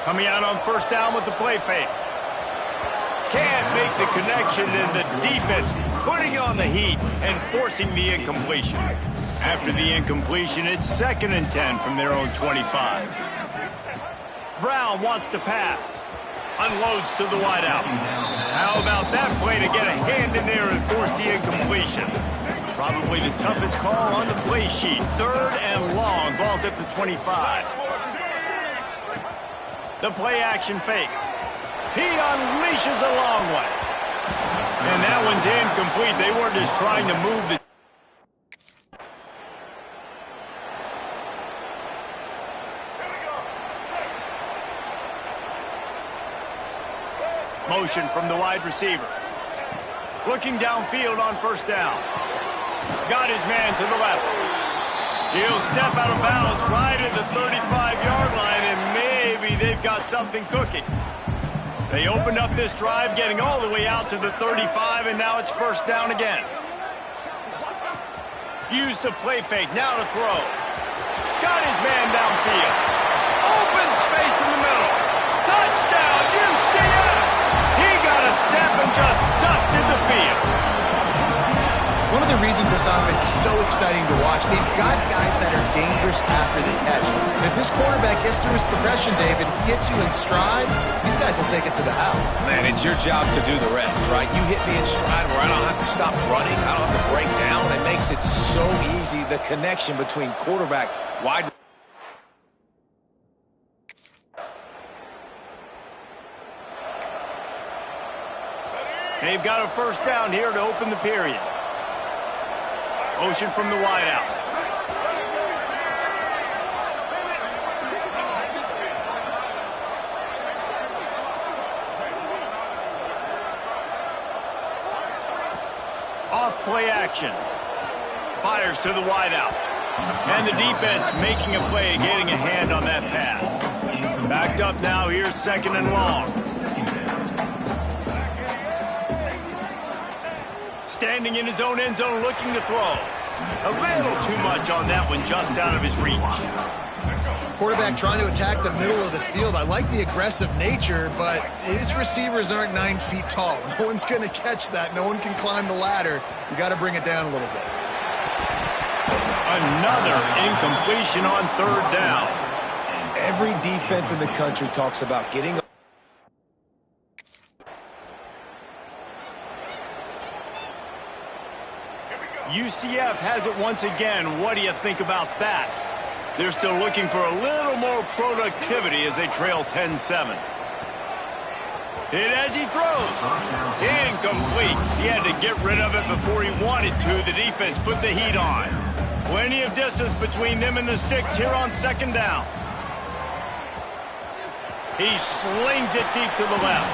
Coming out on first down with the play fake. Can't make the connection, and the defense putting on the heat and forcing the incompletion. After the incompletion, it's 2nd and 10 from their own 25. Brown wants to pass. Unloads to the wideout. How about that play to get a hand in there and force the incompletion? Probably the toughest call on the play sheet. 3rd and long. Ball's at the 25. The play action fake. He unleashes a long one. And that one's incomplete. They weren't just trying to move the... Motion from the wide receiver. Looking downfield on first down. Got his man to the left. He'll step out of bounds right at the 35-yard line, and maybe they've got something cooking. They opened up this drive, getting all the way out to the 35, and now it's first down again. Use the play fake, now to throw. Got his man downfield. Open space in the middle. Touchdown, UCF! He got a step and just dusted the field. One of the reasons this offense is so exciting to watch, they've got guys that are dangerous after the catch. And if this quarterback gets through his progression, David, hits you in stride, these guys will take it to the house. Man, it's your job to do the rest, right? You hit me in stride where I don't have to stop running, I don't have to break down. It makes it so easy, the connection between quarterback, wide. They've got a first down here to open the period. Motion from the wideout. Off play action. Fires to the wideout. And the defense making a play, getting a hand on that pass. Backed up now, here's 2nd and long. Standing in his own end zone, looking to throw. A little too much on that one, just out of his reach. Quarterback trying to attack the middle of the field. I like the aggressive nature, but his receivers aren't 9 feet tall. No one's going to catch that. No one can climb the ladder. You got to bring it down a little bit. Another incompletion on 3rd down. Every defense in the country talks about getting UCF has it once again. What do you think about that? They're still looking for a little more productivity as they trail 10-7. Hit as he throws. Incomplete. He had to get rid of it before he wanted to. The defense put the heat on. Plenty of distance between them and the sticks here on 2nd down. He slings it deep to the left.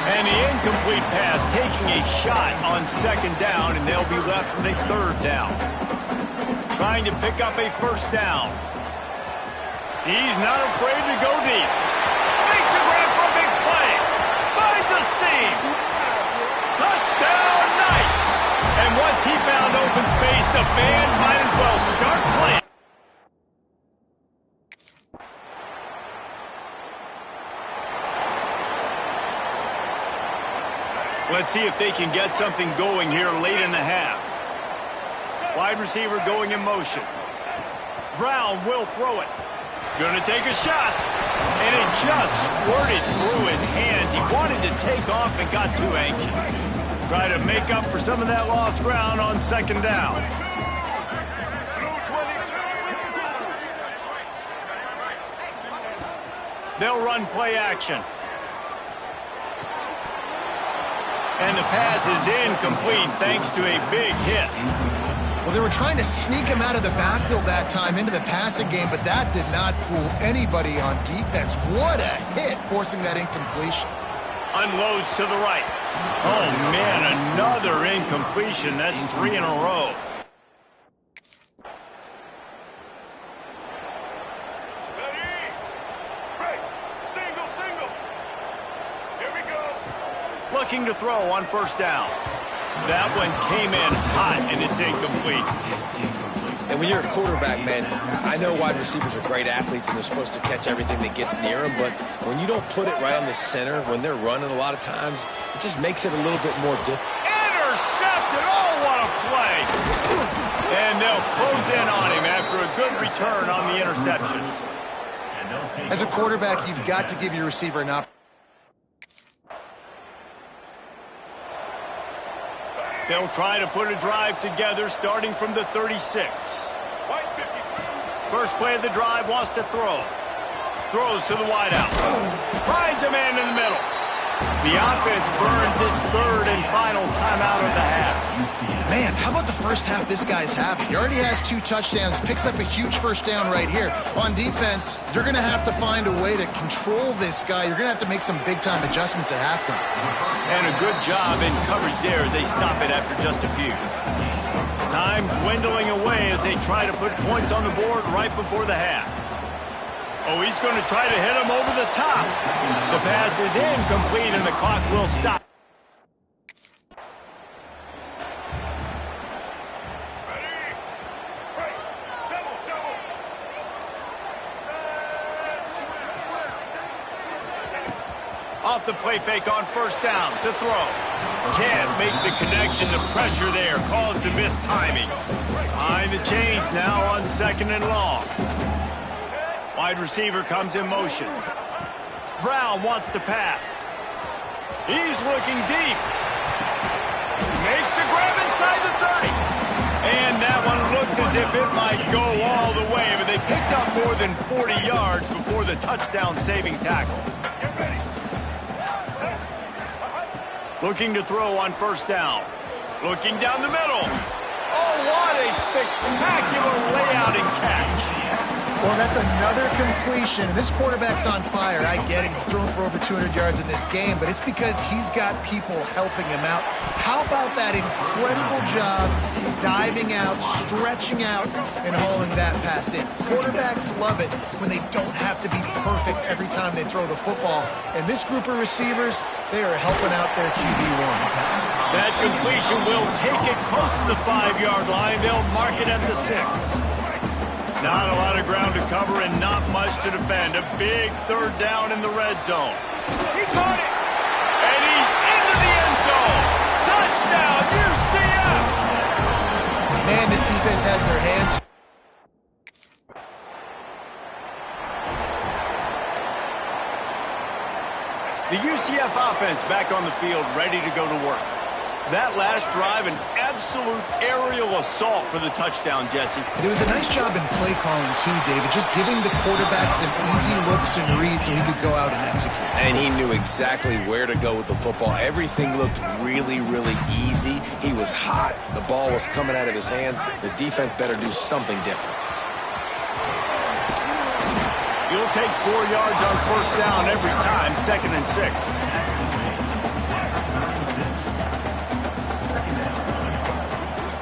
And the incomplete pass taking a shot on 2nd down, and they'll be left with a 3rd down. Trying to pick up a first down. He's not afraid to go deep. Makes a grab for a big play. Finds a seam. Touchdown, Knights! And once he found open space, the band might as well start playing. Let's see if they can get something going here late in the half. Wide receiver going in motion. Brown will throw it. Gonna take a shot. And it just squirted through his hands. He wanted to take off and got too anxious. Try to make up for some of that lost ground on 2nd down. They'll run play action. And the pass is incomplete thanks to a big hit. Well, they were trying to sneak him out of the backfield that time into the passing game, but that did not fool anybody on defense. What a hit, forcing that incompletion. Unloads to the right. Oh, man, another incompletion. That's 3 in a row. Looking to throw on first down. That one came in hot, and it's incomplete. And when you're a quarterback, man, I know wide receivers are great athletes and they're supposed to catch everything that gets near them, but when you don't put it right on the center, when they're running a lot of times, it just makes it a little bit more difficult. Intercepted! Oh, what a play! And they'll close in on him after a good return on the interception. As a quarterback, you've got to give your receiver an opportunity. They'll try to put a drive together starting from the 36. First play of the drive, wants to throw. Throws to the wideout. Finds a man in the middle. The offense burns its third and final timeout of the half. Man, how about the first half this guy's having? He already has 2 touchdowns, picks up a huge first down right here. On defense, you're going to have to find a way to control this guy. You're going to have to make some big-time adjustments at halftime. And a good job in coverage there as they stop it after just a few. Time dwindling away as they try to put points on the board right before the half. Oh, he's going to try to hit him over the top. The pass is incomplete and the clock will stop. Off the play fake on first down to throw. Can't make the connection. The pressure there caused the missed timing. Behind the chains now on 2nd and long. Wide receiver comes in motion. Brown wants to pass. He's looking deep. Makes the grab inside the 30. And that one looked as if it might go all the way, but they picked up more than 40 yards before the touchdown-saving tackle. Looking to throw on first down. Looking down the middle. Oh, what a spectacular layout and catch. Well, that's another completion. This quarterback's on fire. I get it. He's thrown for over 200 yards in this game, but it's because he's got people helping him out. How about that incredible job diving out, stretching out, and hauling that pass in? Quarterbacks love it when they don't have to be perfect every time they throw the football. And this group of receivers, they are helping out their QB1. That completion will take it close to the 5-yard line. They'll mark it at the 6. Not a lot of ground to cover and not much to defend. A big third down in the red zone. He caught it! And he's into the end zone! Touchdown, UCF! Man, this defense has their hands. The UCF offense back on the field, ready to go to work. That last drive, an absolute aerial assault for the touchdown, Jesse. And it was a nice job in play calling, too, David, just giving the quarterback some easy looks and reads so he could go out and execute. And he knew exactly where to go with the football. Everything looked really, really easy. He was hot. The ball was coming out of his hands. The defense better do something different. You'll take 4 yards on first down every time, 2nd and 6.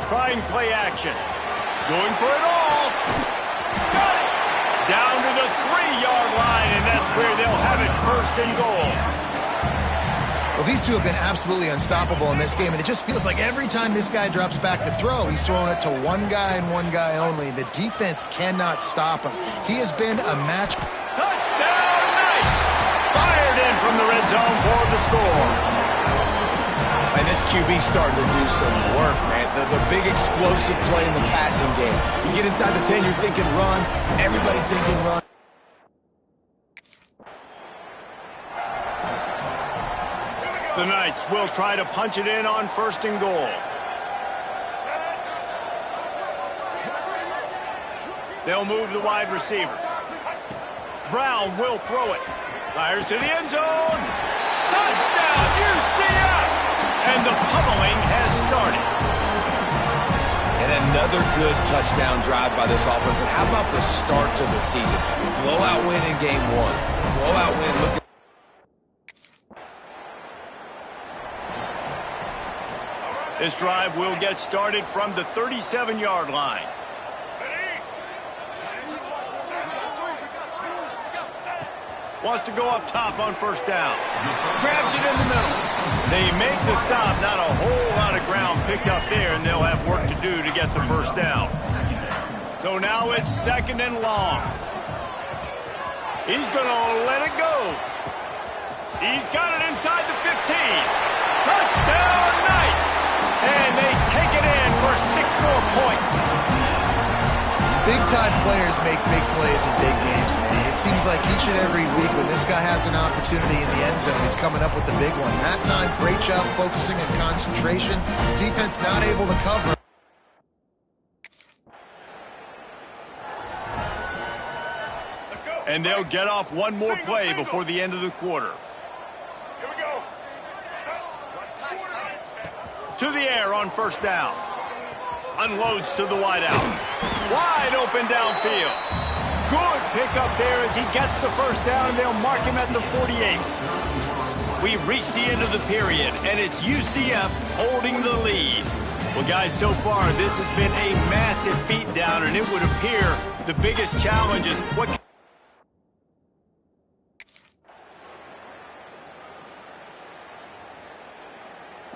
Trying play action. Going for it all. Got it! Down to the 3-yard line, and that's where they'll have it 1st and goal. Well, these two have been absolutely unstoppable in this game, and it just feels like every time this guy drops back to throw, he's throwing it to one guy and one guy only. The defense cannot stop him. He has been a match. Touchdown, Knights! Fired in from the red zone for the score. And this QB starting to do some work, man. The big explosive play in the passing game. You get inside the 10, you're thinking run. Everybody thinking run. The Knights will try to punch it in on 1st and goal. They'll move the wide receiver. Brown will throw it. Fires to the end zone. Touchdown, UCF! And the pummeling has started. And another good touchdown drive by this offense. And how about the start to the season? Blowout win in game 1. Blowout win. Look at this drive will get started from the 37-yard line. Wants to go up top on first down. Grabs it in the middle. They make the stop. Not a whole lot of ground picked up there, and they'll have work to do to get the first down. So now it's 2nd and long. He's going to let it go. He's got it inside the 15. Touchdown Knights! And they take it in for 6 more points. Big-time players make big plays in big games, man. It seems like each and every week when this guy has an opportunity in the end zone, he's coming up with the big one. That time, great job focusing and concentration. Defense not able to cover. And they'll get off one more play before the end of the quarter. Here we go. To the air on 1st down. Unloads to the wideout. Wide open downfield. Good pickup there as he gets the 1st down, and they'll mark him at the 48. We've reached the end of the period, and it's UCF holding the lead. Well, guys, so far this has been a massive beatdown, and it would appear the biggest challenge is what...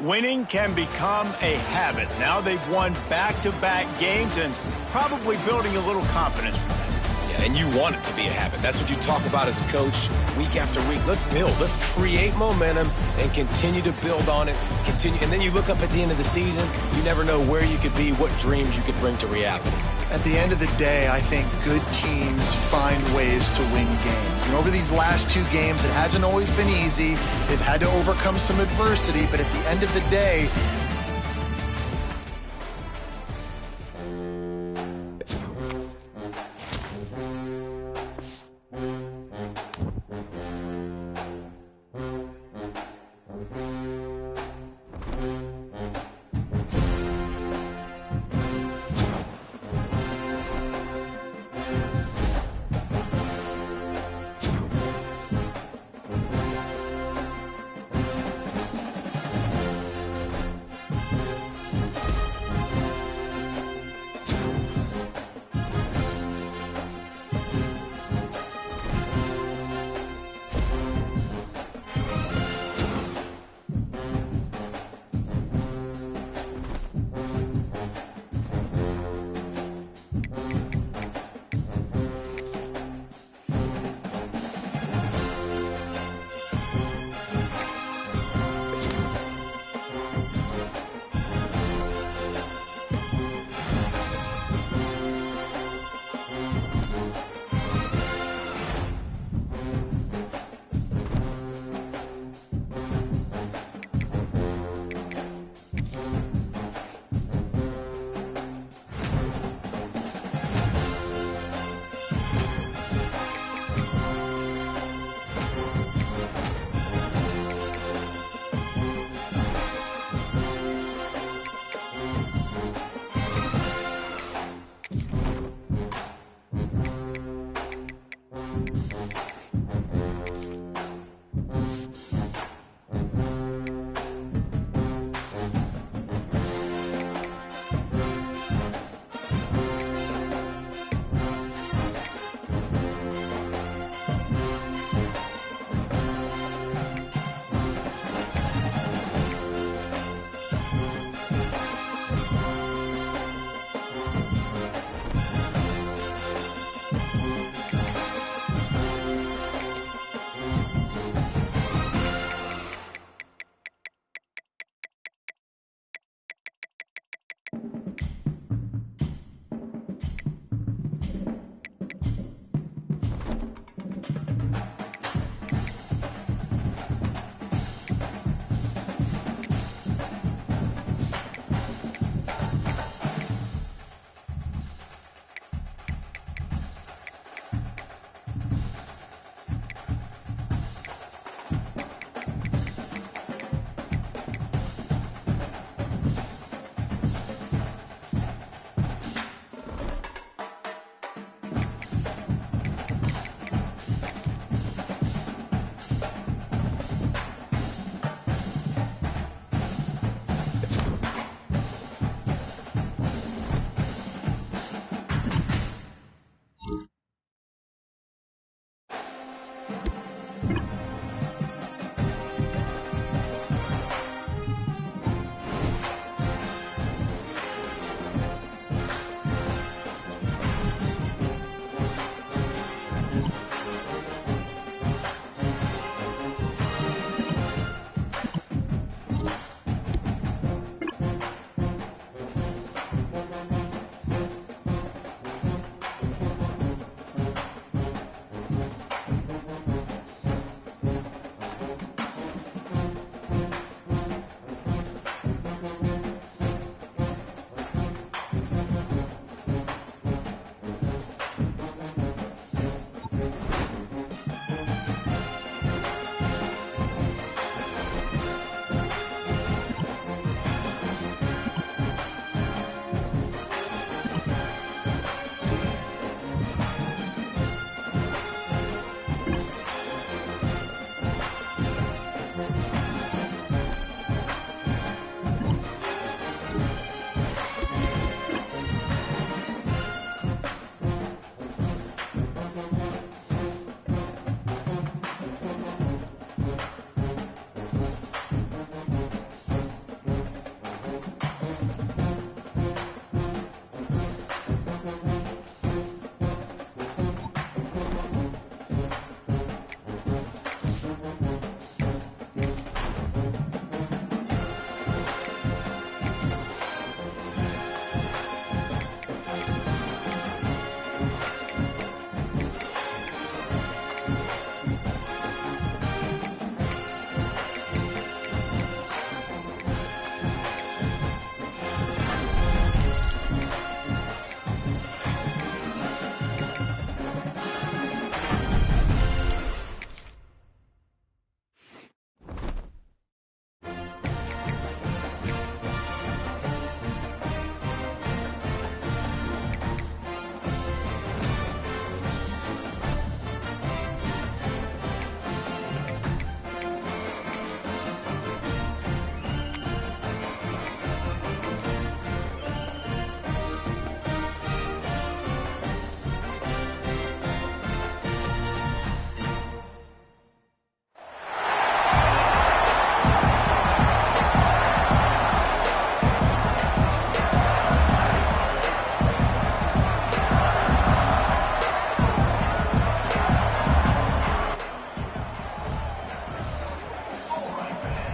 Winning can become a habit. Now they've won back-to-back games and probably building a little confidence from that. Yeah, and you want it to be a habit. That's what you talk about as a coach week after week. Let's build. Let's create momentum and continue to build on it. And then you look up at the end of the season, you never know where you could be, what dreams you could bring to reality. At the end of the day, I think good teams find ways to win games. And over these last 2 games, it hasn't always been easy. They've had to overcome some adversity, but at the end of the day,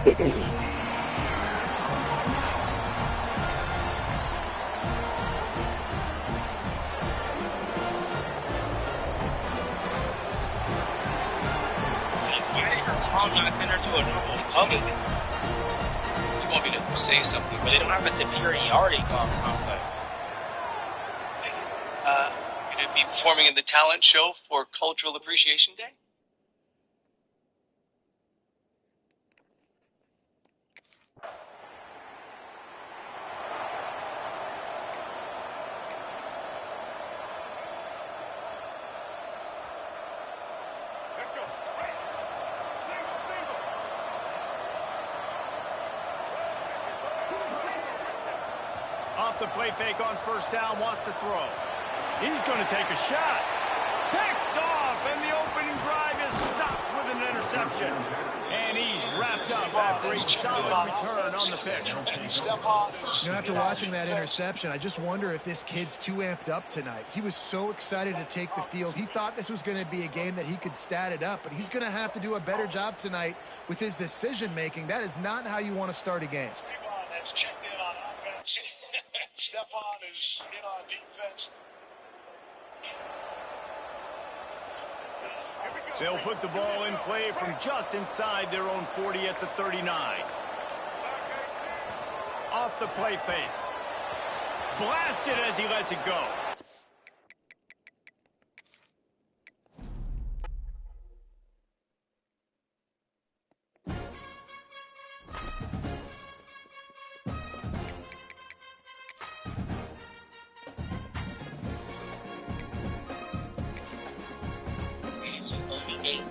Not send her to a normal public. You want me to say something? But they don't have a superiority complex. You going to be performing in the talent show for Cultural Appreciation Day? Off the play fake on first down, wants to throw. He's going to take a shot. Picked off, and the opening drive is stopped with an interception. And he's wrapped up after a solid return on the pick. You know, after watching that interception, I just wonder if this kid's too amped up tonight. He was so excited to take the field. He thought this was going to be a game that he could stat it up, but he's going to have to do a better job tonight with his decision-making. That is not how you want to start a game. That's checked in on offense. Stephon is in on defense. They'll put the ball in play from just inside their own 40 at the 39. Off the play fake. Blasted as he lets it go.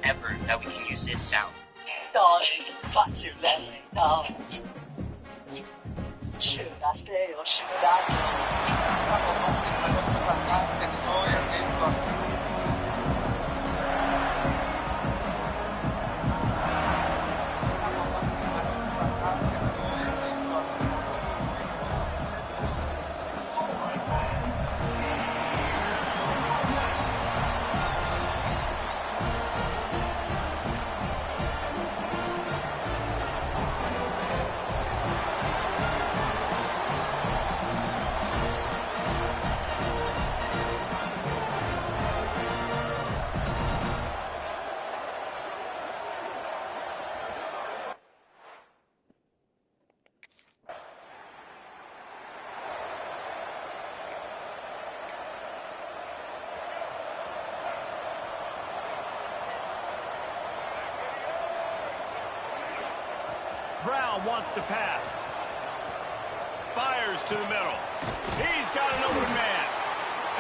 Ever that we can use this sound. Brown wants to pass. Fires to the middle. He's got an open man.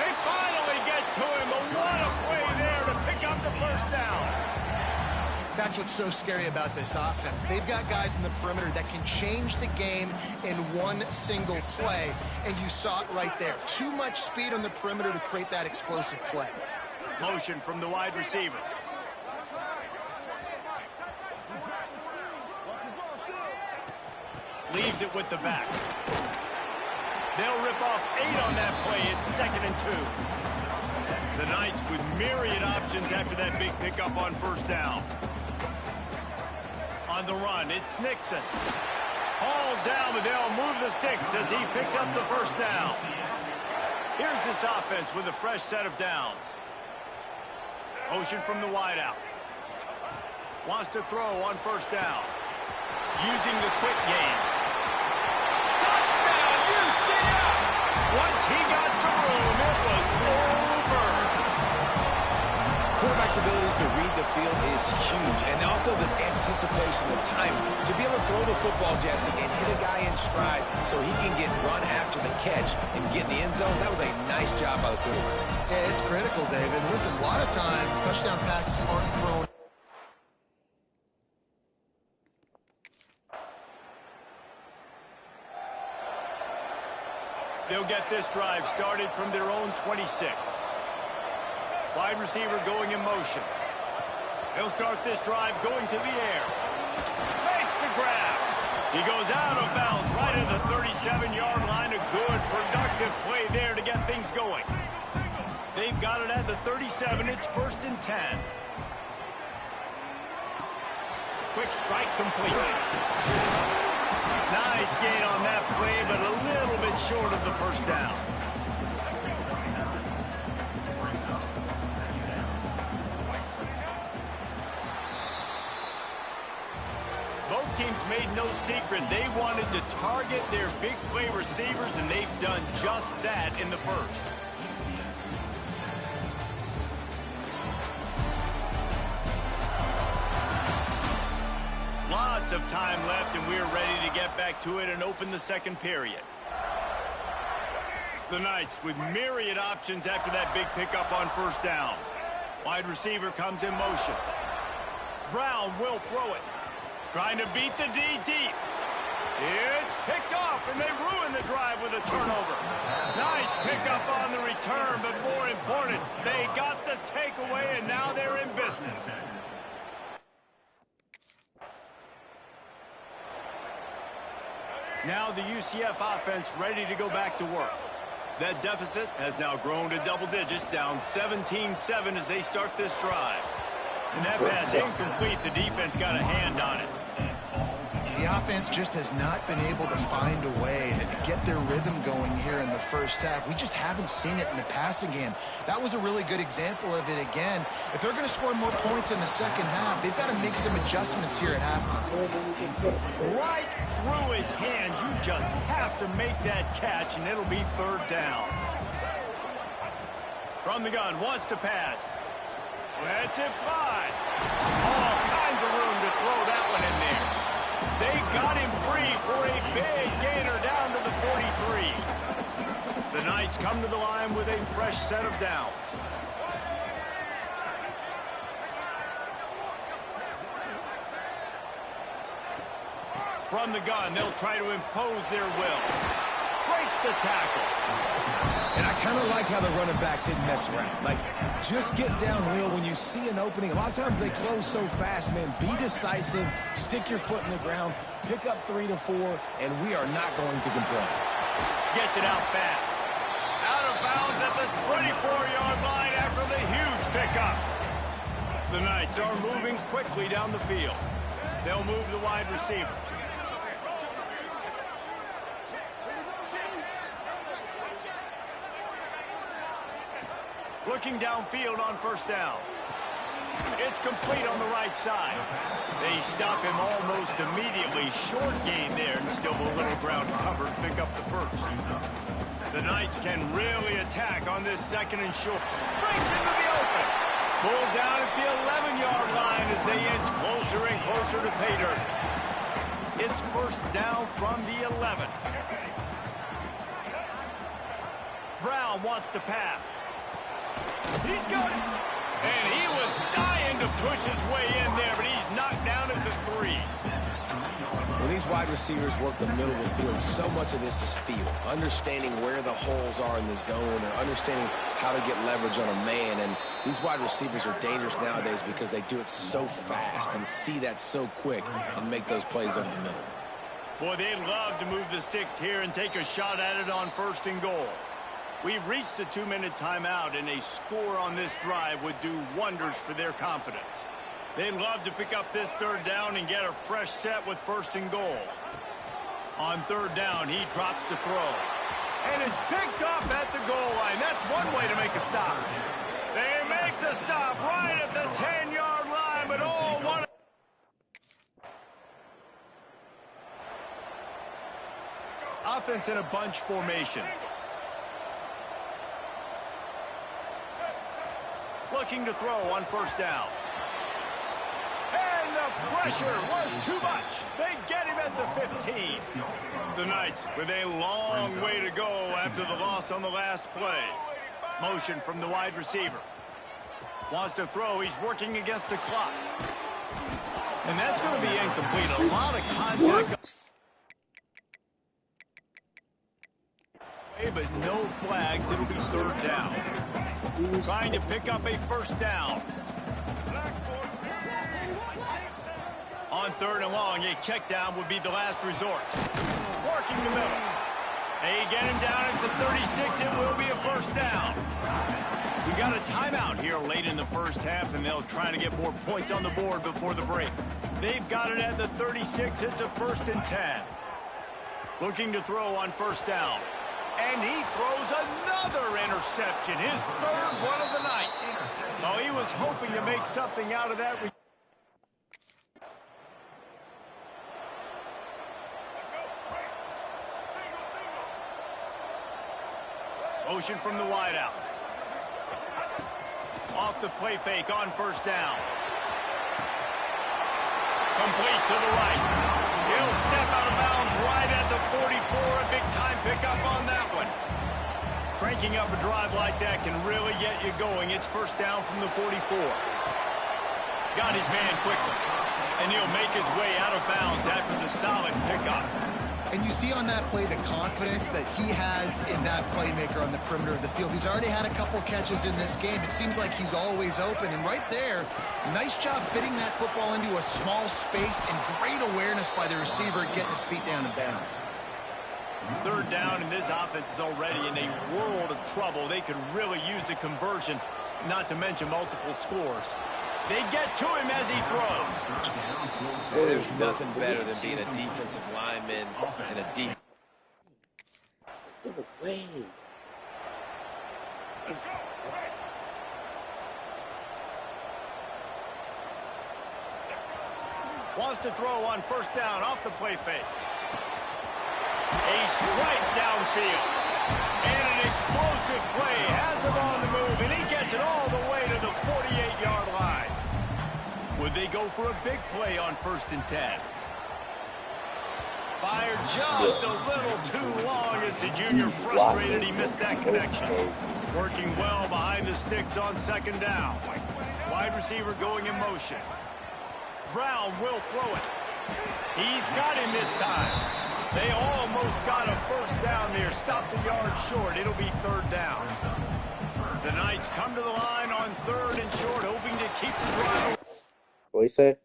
They finally get to him, but what a play there to pick up the first down. That's what's so scary about this offense. They've got guys in the perimeter that can change the game in one single play, and you saw it right there. Too much speed on the perimeter to create that explosive play. Motion from the wide receiver. Leaves it with the back. They'll rip off 8 on that play. It's 2nd and 2. The Knights with myriad options after that big pickup on first down. On the run, it's Nixon. Hauled down, but they'll move the sticks as he picks up the first down. Here's this offense with a fresh set of downs. Motion from the wideout. Wants to throw on first down. Using the quick game. Touchdown, UCF! Once he got some room, it was over. Quarterback's abilities to read the field is huge, and also the anticipation, the time to be able to throw the football, Jesse, and hit a guy in stride so he can get run after the catch and get in the end zone. That was a nice job by the quarterback. Yeah, it's critical, David. Listen, a lot of times touchdown passes aren't thrown. They'll get this drive started from their own 26. Wide receiver going in motion. They'll start this drive going to the air. Makes the grab. He goes out of bounds right at the 37-yard line. A good, productive play there to get things going. They've got it at the 37. It's 1st and 10. quick strike complete. Nice gain on that play, but a little bit short of the first down. Both teams made no secret they wanted to target their big play receivers, and they've done just that in the first. Lots of time left, and we're ready to get back to it and open the second period. The Knights with myriad options after that big pickup on first down. Wide receiver comes in motion. Brown will throw it. Trying to beat the D deep. It's picked off, and they ruin the drive with a turnover. Nice pickup on the return, but more important, they got the takeaway, and now they're in business. Now the UCF offense ready to go back to work. That deficit has now grown to double digits, down 17-7 as they start this drive. And that pass incomplete. The defense got a hand on it. The offense just has not been able to find a way to get their rhythm going here in the first half. We just haven't seen it in the passing game. That was a really good example of it again. If they're going to score more points in the second half, they've got to make some adjustments here at halftime. Right through his hands. You just have to make that catch, and it'll be third down. From the gun, wants to pass. Lets it fly. All kinds of room to throw that one in there. They got him free for a big gainer down to the 43. The Knights come to the line with a fresh set of downs. From the gun, they'll try to impose their will. Breaks the tackle. And I kind of like how the running back didn't mess around. Like, just get downhill when you see an opening. A lot of times they close so fast, man. Be decisive, stick your foot in the ground, pick up 3 to 4, and we are not going to complain. Gets it out fast. Out of bounds at the 24-yard line after the huge pickup. The Knights are moving quickly down the field. They'll move the wide receiver. Looking downfield on first down. It's complete on the right side. They stop him almost immediately. Short gain there, and still a little ground covered. Pick up the first. The Knights can really attack on this second and short. Breaks into the open. Pulled down at the 11-yard line as they inch closer and closer to pay dirt. It's first down from the 11. Brown wants to pass. He's got it. And he was dying to push his way in there, but he's knocked down at the 3. When these wide receivers work the middle of the field, so much of this is feel. Understanding where the holes are in the zone, or understanding how to get leverage on a man. And these wide receivers are dangerous nowadays because they do it so fast and see that so quick and make those plays over the middle. Boy, they'd love to move the sticks here and take a shot at it on first and goal. We've reached the 2-minute timeout, and a score on this drive would do wonders for their confidence. They'd love to pick up this third down and get a fresh set with first and goal. On third down, he drops to throw. And it's picked off at the goal line. That's one way to make a stop. They make the stop right at the 10-yard line, but all one. Offense in a bunch formation. Looking to throw on first down. And the pressure was too much. They get him at the 15. The Knights with a long way to go after the loss on the last play. Motion from the wide receiver. Wants to throw. He's working against the clock. And that's going to be incomplete. A lot of contact. But no flags. It'll be third down. Trying to pick up a first down. On third and long, a check down would be the last resort. Working the middle. They get him down at the 36. It will be a first down. We We've got a timeout here late in the first half, and they'll try to get more points on the board before the break. They've got it at the 36. It's a 1st and 10. Looking to throw on 1st down. And he throws another interception, his 3rd one of the night. Oh, he was hoping to make something out of that. Motion from the wideout. Off the play fake on 1st down. Complete to the right. He'll step out of bounds right at the 44. A big-time pickup on that one. Cranking up a drive like that can really get you going. It's 1st down from the 44. Got his man quickly. And he'll make his way out of bounds after the solid pickup. And you see on that play the confidence that he has in that playmaker on the perimeter of the field. He's already had a couple catches in this game. It seems like he's always open. And right there, nice job fitting that football into a small space and great awareness by the receiver getting his feet down in bounds. 3rd down, and this offense is already in a world of trouble. They could really use a conversion, not to mention multiple scores. They get to him as he throws. There's nothing better than being a defensive lineman and a defense. Wants to throw on 1st down off the play fake. A strike downfield. And an explosive play. Has him on the move, and he gets it all the way to the 48-yard line. Would they go for a big play on 1st and 10? Fired just a little too long as the junior frustrated. He missed that connection. Working well behind the sticks on 2nd down. Wide receiver going in motion. Brown will throw it. He's got him this time. They almost got a 1st down there. Stopped a yard short. It'll be 3rd down. The Knights come to the line on 3rd and short, hoping to keep the drive. What you say?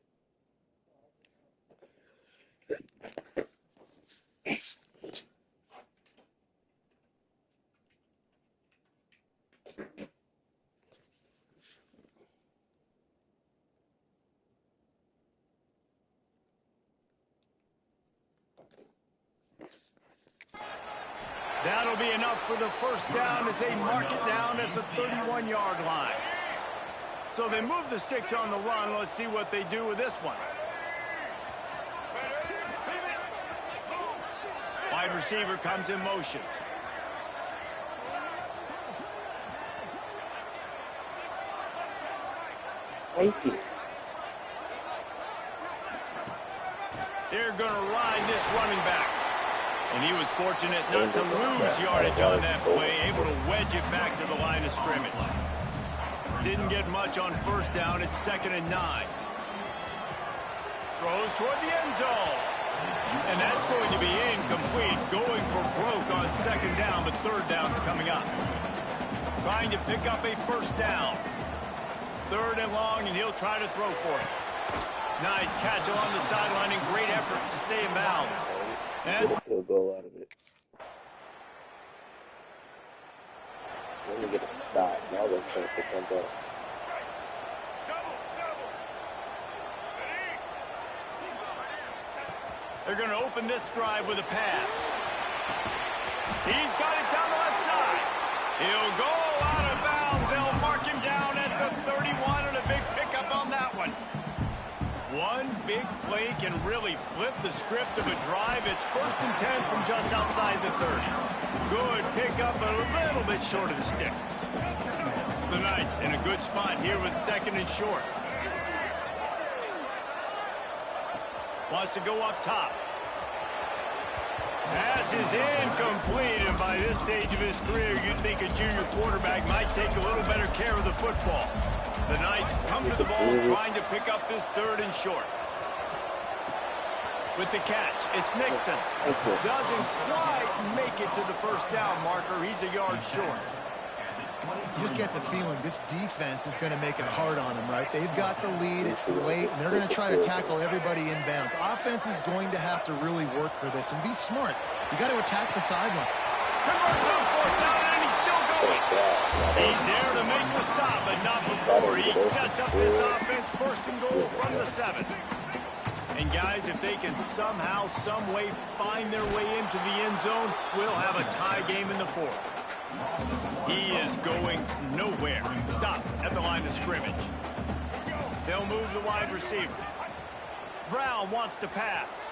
That'll be enough for the 1st down as they mark it down at the 31-yard line. So they move the sticks on the run. Let's see what they do with this one. Wide receiver comes in motion. They're going to ride this running back. And he was fortunate not to lose yardage on that play, able to wedge it back to the line of scrimmage. Didn't get much on 1st down. It's 2nd and 9. Throws toward the end zone. And that's going to be incomplete. Going for broke on 2nd down, but 3rd down's coming up. Trying to pick up a 1st down. 3rd and long, and he'll try to throw for it. Nice catch along the sideline and great effort to stay in bounds. Get a field goal out of it. Let me get a stop. Now there's a chance to come back. They're going to open this drive with a pass. He's got it down the left side. He'll go out of bounds. They'll mark him down at the 31, and a big pickup on that one. One big play can really flip the script of a drive. It's 1st and 10 from just outside the 30. Good pickup, but a little bit short of the sticks. The Knights in a good spot here with 2nd and short. Wants to go up top. Pass is incomplete, and by this stage of his career, you'd think a junior quarterback might take a little better care of the football. The Knights come to the ball trying to pick up this 3rd and short. With the catch, it's Nixon. Doesn't quite make it to the 1st down marker. He's a yard short. You just get the feeling this defense is going to make it hard on them, right? They've got the lead, it's late, and they're going to try to tackle everybody inbounds. Offense is going to have to really work for this and be smart. You got to attack the sideline. Converts on 4th down, and he's still going. He's there to make the stop, but not before he sets up his offense first and goal from the 7. And guys, if they can somehow, some way find their way into the end zone, we'll have a tie game in the 4th. He is going nowhere. Stop at the line of scrimmage. They'll move the wide receiver. Brown wants to pass.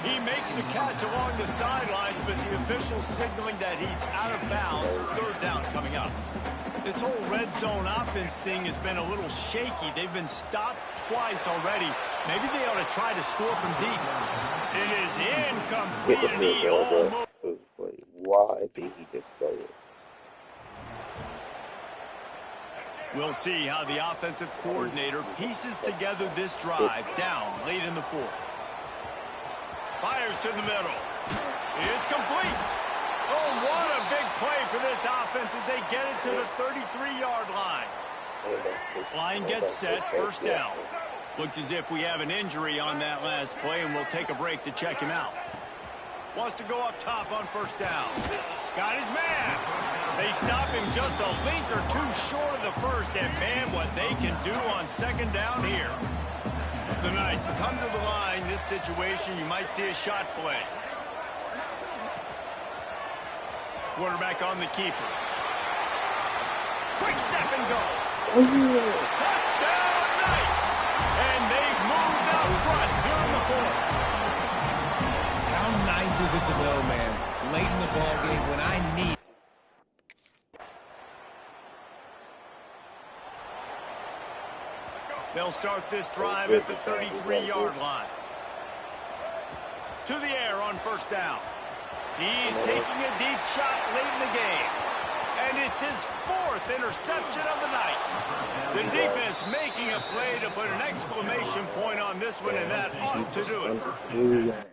He makes the catch along the sidelines, but the official signaling that he's out of bounds. 3rd down coming up. This whole red zone offense thing has been a little shaky. They've been stopped twice already. Maybe they ought to try to score from deep. It is incomplete, and he almost... Why did he just go it? We'll see how the offensive coordinator pieces together this drive down late in the 4th. Fires to the middle. It's complete. Oh, what a big play for this offense as they get it to the 33-yard line. Line gets set, 1st down. Looks as if we have an injury on that last play, and we'll take a break to check him out. Wants to go up top on 1st down. Got his man. They stop him just a link or two short of the 1st, and man, what they can do on 2nd down here. The Knights come to the line. This situation, you might see a shot play. Quarterback on the keeper. Quick step and go. Touchdown, Knights! And they've moved out front during the 4th. How nice is it to know, man, late in the ball game when I need... They'll start this drive at the 33-yard line. To the air on 1st down. He's taking a deep shot late in the game. And it's his 4th interception of the night. The defense making a play to put an exclamation point on this one, and that ought to do it.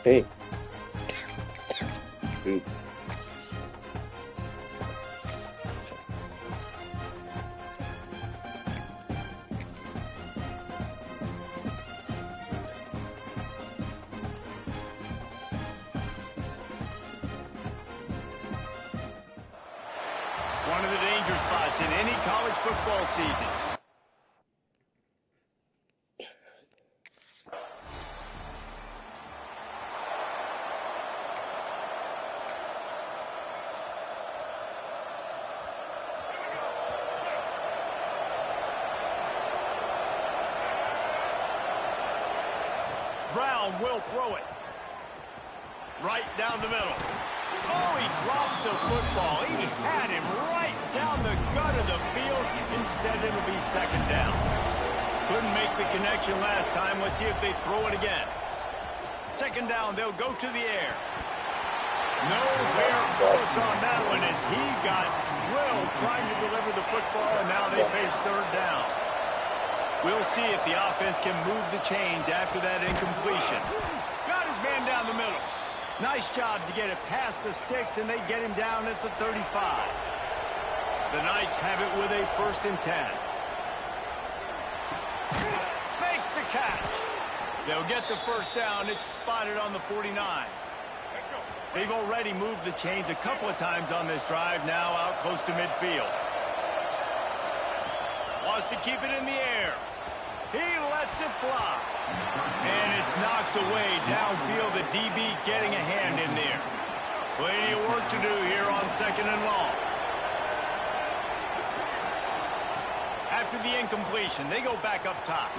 Hey. One of the danger spots in any college football season. Brown will throw it. Right down the middle. Oh, he drops the football. He had him right down the gut of the field. Instead, it'll be second down. Couldn't make the connection last time. Let's see if they throw it again. Second down, they'll go to the air. Nowhere close on that one as he got drilled trying to deliver the football, and now they face third down. We'll see if the offense can move the chains after that incompletion. Got his man down the middle. Nice job to get it past the sticks, and they get him down at the 35. The Knights have it with a 1st and 10. Makes the catch. They'll get the first down. It's spotted on the 49. They've already moved the chains a couple of times on this drive, now out close to midfield. Wants to keep it in the air. He lets it fly. And it's knocked away downfield. The DB getting a hand in there. Plenty of work to do here on 2nd and long. After the incompletion, they go back up top.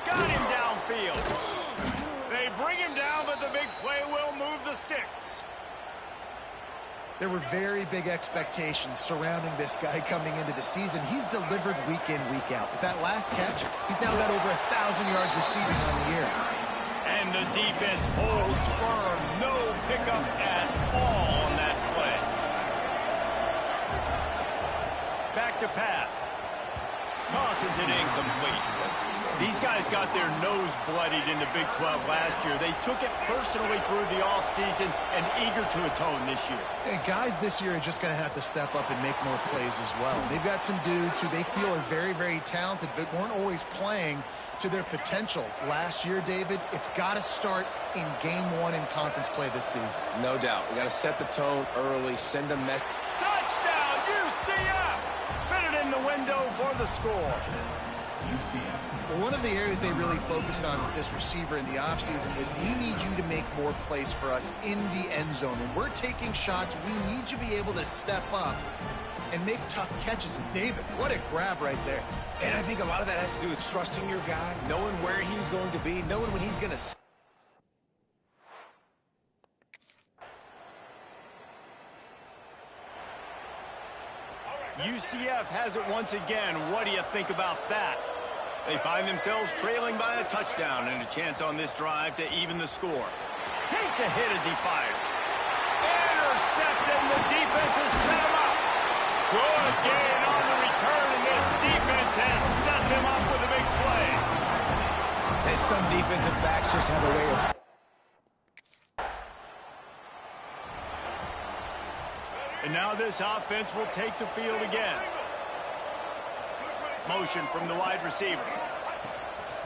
Got him downfield. They bring him down, but the big play will move the sticks. There were very big expectations surrounding this guy coming into the season. He's delivered week in, week out. With that last catch, he's now got over 1,000 yards receiving on the year. And the defense holds firm. No pickup at all on that play. Back to pass. Tosses it incomplete. These guys got their nose bloodied in the Big 12 last year. They took it personally through the offseason and eager to atone this year. And guys this year are just going to have to step up and make more plays as well. They've got some dudes who they feel are very, very talented but weren't always playing to their potential. Last year, David, it's got to start in Game 1 in conference play this season. No doubt. We got to set the tone early, send a message. Touchdown, UCF! Fit it in the window for the score. One of the areas they really focused on with this receiver in the offseason was we need you to make more plays for us in the end zone. When we're taking shots, we need you to be able to step up and make tough catches. And David, what a grab right there. And I think a lot of that has to do with trusting your guy, knowing where he's going to be, knowing when he's going to... UCF has it once again. What do you think about that? They find themselves trailing by a touchdown and a chance on this drive to even the score. Takes a hit as he fires. Intercepted, and the defense has set him up. Good gain on the return, and this defense has set them up with a big play. And some defensive backs just have a way of... And now this offense will take the field again. Motion from the wide receiver.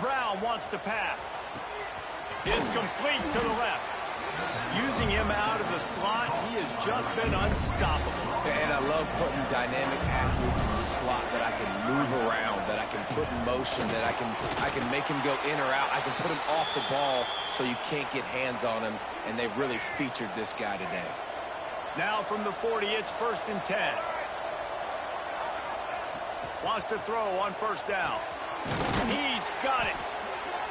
Brown wants to pass. It's complete to the left. Using him out of the slot, he has just been unstoppable. And I love putting dynamic athletes in the slot that I can move around, that I can put in motion, that I can make him go in or out. I can put him off the ball so you can't get hands on him, and they've really featured this guy today. Now from the 40, it's 1st and 10. Wants to throw on 1st down. He's got it.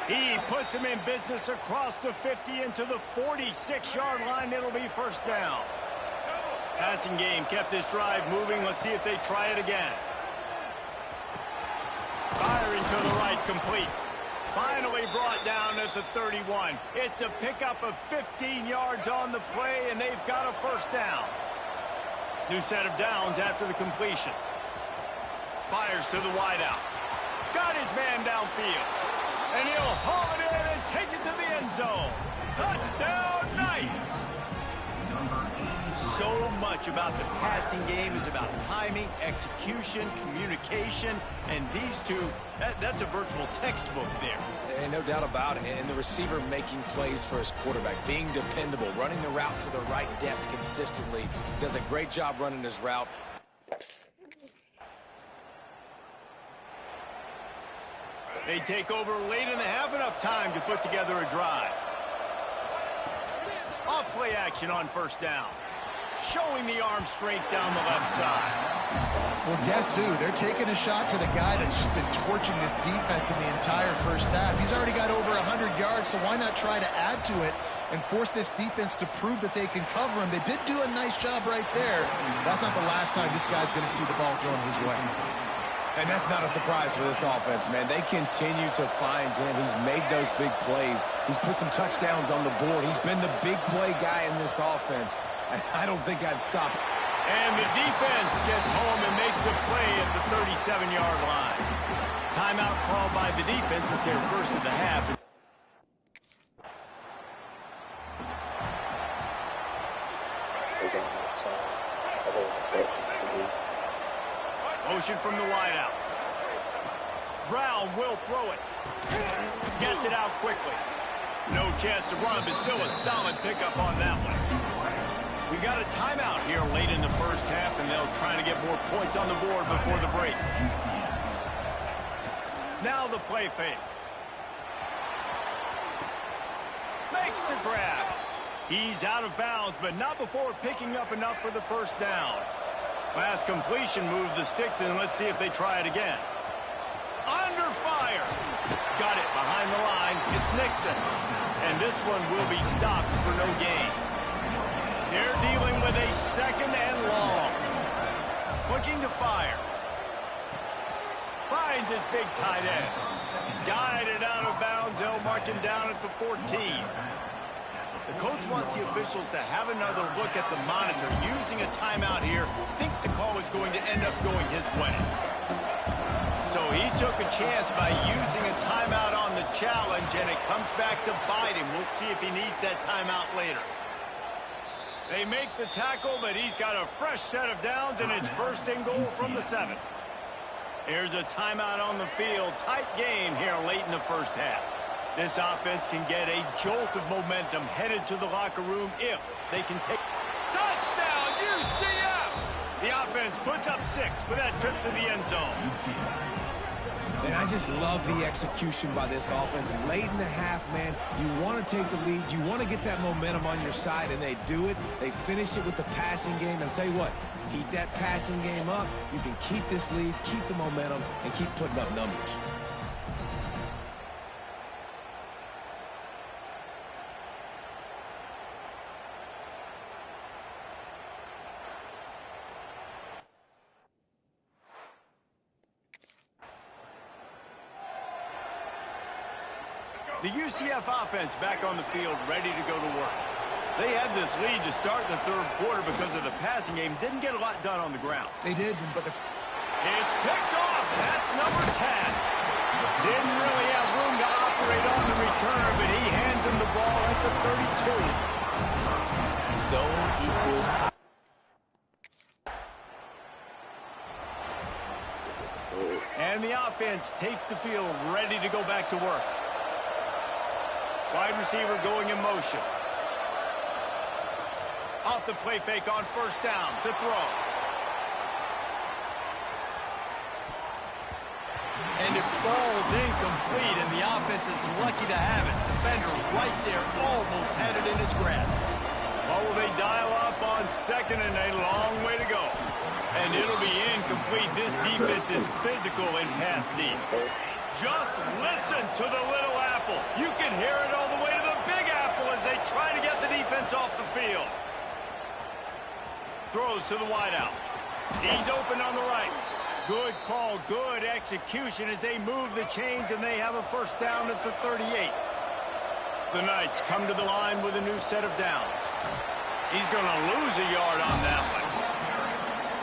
He puts him in business across the 50 into the 46-yard line. It'll be 1st down. Passing game kept this drive moving. Let's see if they try it again. Firing to the right, complete. Finally brought down at the 31. It's a pickup of 15 yards on the play, and they've got a 1st down. New set of downs after the completion. Fires to the wideout. Got his man downfield. And he'll haul it in and take it to the end zone. Touchdown, Knights! So much about the passing game is about timing, execution, communication, and these two, that's a virtual textbook there. And no doubt about it. And the receiver making plays for his quarterback, being dependable, running the route to the right depth consistently. Does a great job running his route. They take over late in the half, enough time to put together a drive. Off play action on first down. Showing the arm strength down the left side. Well, guess who? They're taking a shot to the guy that's just been torching this defense in the entire first half. He's already got over 100 yards, so why not try to add to it and force this defense to prove that they can cover him? They did do a nice job right there. That's not the last time this guy's going to see the ball thrown his way. And that's not a surprise for this offense, man. They continue to find him. He's made those big plays. He's put some touchdowns on the board. He's been the big play guy in this offense. I don't think I'd stop it. And the defense gets home and makes a play at the 37-yard line. Timeout called by the defense as their first of the half. Motion from the wideout. Brown will throw it. Gets it out quickly. No chance to run, but still a solid pickup on that one. We got a timeout here late in the first half, and they'll try to get more points on the board before the break. Now the play fake. Makes the grab. He's out of bounds, but not before picking up enough for the first down. Last completion moved the sticks, and let's see if they try it again. Under fire. Got it behind the line. It's Nixon. And this one will be stopped for no gain. They're dealing with a second and long. Looking to fire. Finds his big tight end. Guided out of bounds. They'll mark him down at the 14. The coach wants the officials to have another look at the monitor. Using a timeout here, thinks the call is going to end up going his way. So he took a chance by using a timeout on the challenge, and it comes back to bite him. We'll see if he needs that timeout later. They make the tackle, but he's got a fresh set of downs, and it's first and goal from the 7. Here's a timeout on the field. Tight game here late in the first half. This offense can get a jolt of momentum headed to the locker room if they can take... Touchdown, UCF! The offense puts up 6 with that trip to the end zone. And I just love the execution by this offense. Late in the half, man, you want to take the lead. You want to get that momentum on your side, and they do it. They finish it with the passing game. And I'll tell you what, keep that passing game up. You can keep this lead, keep the momentum, and keep putting up numbers. The UCF offense back on the field, ready to go to work. They had this lead to start the third quarter because of the passing game. Didn't get a lot done on the ground. They did, but the... It's picked off. That's number 10. Didn't really have room to operate on the return, but he hands him the ball at the 32. Zone equals... And the offense takes the field, ready to go back to work. Wide receiver going in motion. Off the play fake on first down to throw. And it falls incomplete, and the offense is lucky to have it. Defender right there, almost had it in his grasp. Well, will they dial up on second, and a long way to go. And it'll be incomplete. This defense is physical in pass deep. Just listen to the little apple. You can hear it all the way to the big apple as they try to get the defense off the field. Throws to the wideout. He's open on the right. Good call, good execution as they move the chains, and they have a first down at the 38. The Knights come to the line with a new set of downs. He's going to lose a yard on that one.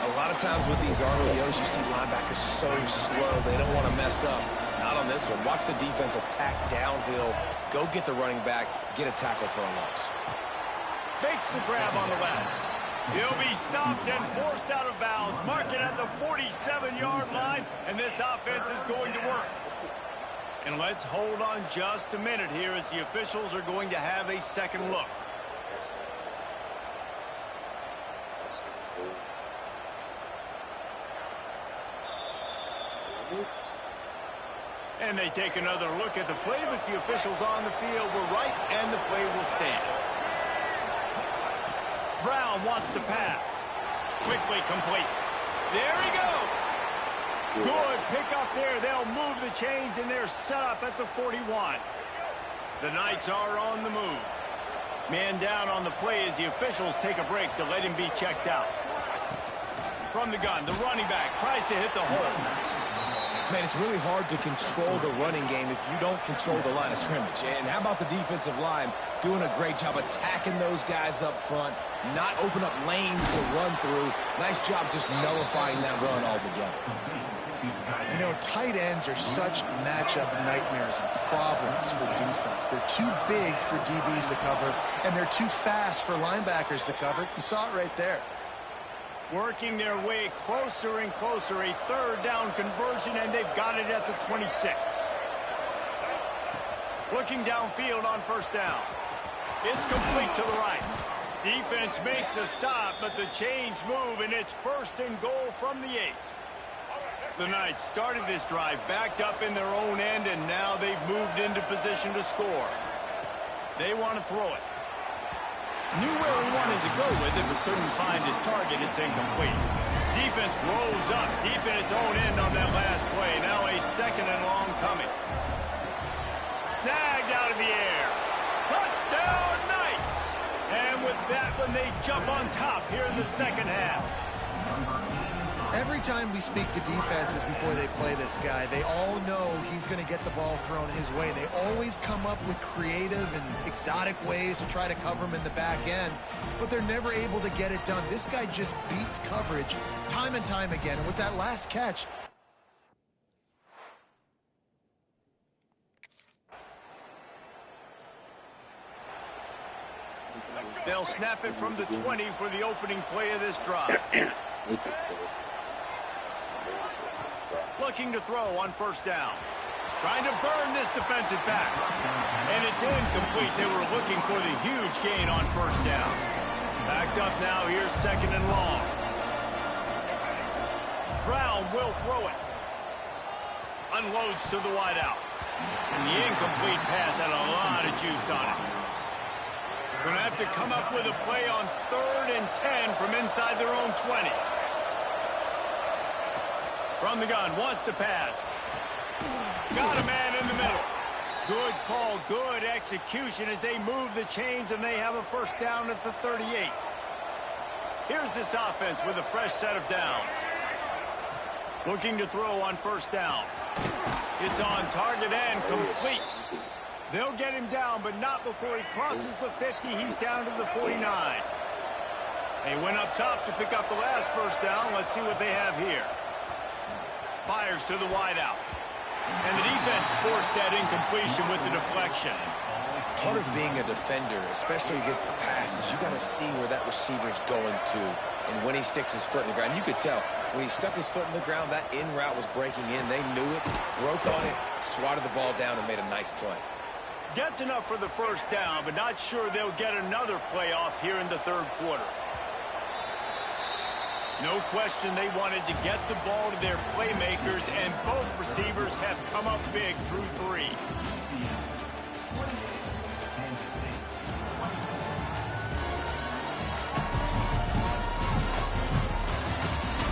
A lot of times with these RPOs, you see linebackers so slow, they don't want to mess up. Not on this one. Watch the defense attack downhill, go get the running back, get a tackle for a loss. Makes the grab on the left. He'll be stopped and forced out of bounds. Mark it at the 47-yard line, and this offense is going to work. And let's hold on just a minute here as the officials are going to have a second look. And they take another look at the play, but the officials on the field were right, and the play will stand. Brown wants to pass. Quickly complete. There he goes. Good pick up there. They'll move the chains, and they're set up at the 41. The Knights are on the move. Man down on the play as the officials take a break to let him be checked out. From the gun, the running back tries to hit the hole. Man, it's really hard to control the running game if you don't control the line of scrimmage. And how about the defensive line doing a great job attacking those guys up front, not open up lanes to run through. Nice job just nullifying that run altogether. You know, tight ends are such matchup nightmares and problems for defense. They're too big for DBs to cover, and they're too fast for linebackers to cover. You saw it right there. Working their way closer and closer, a third down conversion, and they've got it at the 26. Looking downfield on first down. It's complete to the right. Defense makes a stop, but the chains move, and it's first and goal from the 8. The Knights started this drive backed up in their own end, and now they've moved into position to score. They want to throw it. Knew where he wanted to go with it, but couldn't find his target. It's incomplete. Defense rolls up deep in its own end on that last play. Now a second and long coming. Snagged out of the air. Touchdown, Knights! And with that one, they jump on top here in the second half. Every time we speak to defenses before they play this guy, they all know he's going to get the ball thrown his way. They always come up with creative and exotic ways to try to cover him in the back end, but they're never able to get it done. This guy just beats coverage time and time again. And with that last catch, they'll snap it from the 20 for the opening play of this drive. Looking to throw on first down. Trying to burn this defensive back. And it's incomplete. They were looking for the huge gain on first down. Backed up now. Here's second and long. Brown will throw it. Unloads to the wideout. And the incomplete pass had a lot of juice on it. Going to have to come up with a play on 3rd and 10 from inside their own 20. From the gun, wants to pass. Got a man in the middle. Good call, good execution as they move the chains, and they have a first down at the 38. Here's this offense with a fresh set of downs. Looking to throw on first down. It's on target and complete. They'll get him down, but not before he crosses the 50. He's down to the 49. They went up top to pick up the last first down. Let's see what they have here. Fires to the wideout. And the defense forced that incompletion with the deflection. Part of being a defender, especially against the passes, you got to see where that receiver's going to. And when he sticks his foot in the ground, you could tell when he stuck his foot in the ground, that in route was breaking in. They knew it, broke on it, swatted the ball down, and made a nice play. Gets enough for the first down, but not sure they'll get another play off here in the third quarter. No question they wanted to get the ball to their playmakers, and both receivers have come up big through 3.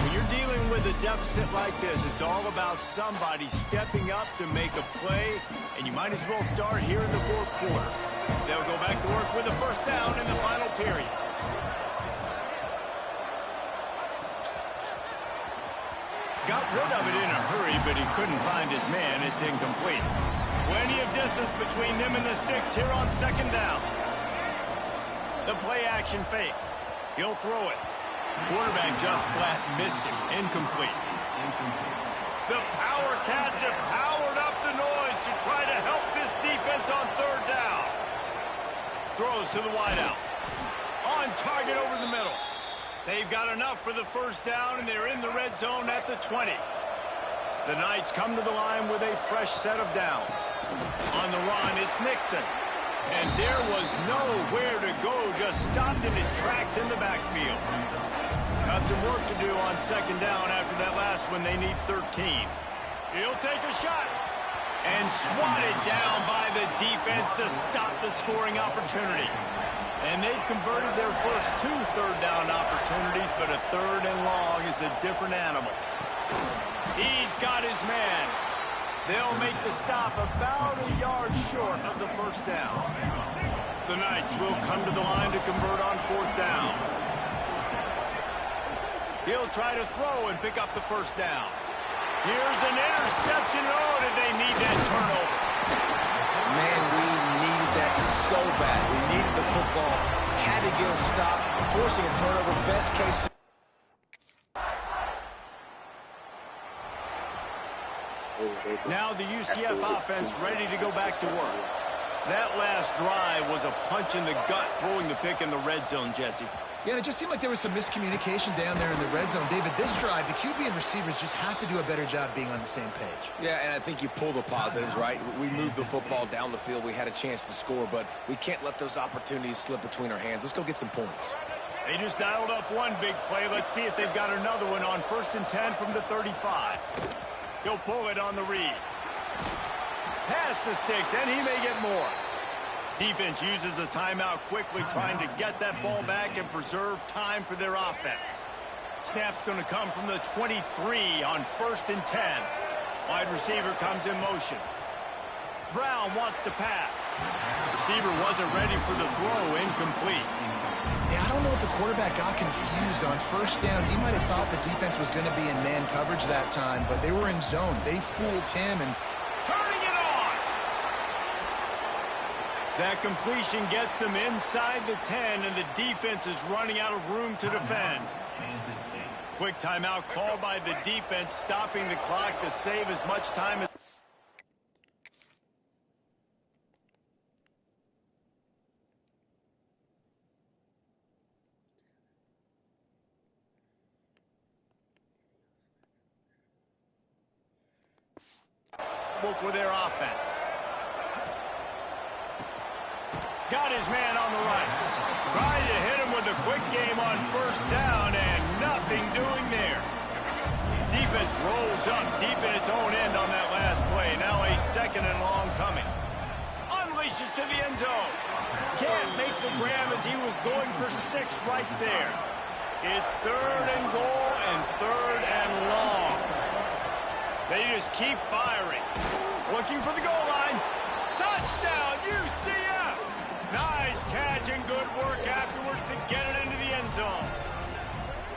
When you're dealing with a deficit like this, it's all about somebody stepping up to make a play, and you might as well start here in the fourth quarter. They'll go back to work with a first down in the final period. Got rid of it in a hurry, but he couldn't find his man. It's incomplete. Plenty of distance between them and the sticks here on second down. The play action fake. He'll throw it. Quarterback just flat missed it. Incomplete. The Power Cats have powered up throws to the wideout. On target over the middle. They've got enough for the first down, and they're in the red zone at the 20. The Knights come to the line with a fresh set of downs. On the run, it's Nixon. And there was nowhere to go, just stopped in his tracks in the backfield. Got some work to do on second down after that last one. They need 13. He'll take a shot. And swatted down by the defense to stop the scoring opportunity. And they've converted their first 2 third-down opportunities, but a third and long is a different animal. He's got his man. They'll make the stop about a yard short of the first down. The Knights will come to the line to convert on fourth down. He'll try to throw and pick up the first down. Here's an interception. Oh, did they need that turnover? Man, we needed that so bad. We needed the football. Had to get a stop. Forcing a turnover, best case. Now the UCF offense ready to go back to work. That last drive was a punch in the gut, throwing the pick in the red zone, Jesse. Yeah, and it just seemed like there was some miscommunication down there in the red zone. David, this drive, the QB and receivers just have to do a better job being on the same page. Yeah, and I think you pull the positives, right? We moved the football down the field. We had a chance to score, but we can't let those opportunities slip between our hands. Let's go get some points. They just dialed up one big play. Let's see if they've got another one on 1st and 10 from the 35. He'll pull it on the read. Pass the sticks, and he may get more. Defense uses a timeout quickly, trying to get that ball back and preserve time for their offense. Snap's going to come from the 23 on 1st and 10. Wide receiver comes in motion. Brown wants to pass. Receiver wasn't ready for the throw, incomplete. Yeah, I don't know if the quarterback got confused on first down. He might have thought the defense was going to be in man coverage that time, but they were in zone. They fooled him and turning it on. That completion gets them inside the 10, and the defense is running out of room to defend. Quick timeout called by the defense, stopping the clock to save as much time as... for their offense. Got his man on the right. Trying to hit him with a quick game on first down, and nothing doing there. Defense rolls up deep in its own end on that last play. Now a 2nd and long coming. Unleashes to the end zone. Can't make the grab as he was going for 6 right there. It's 3rd and goal and 3rd and long. They just keep firing. Looking for the goal line. Touchdown, UCF! Nice catch and good work afterwards to get it into the end zone.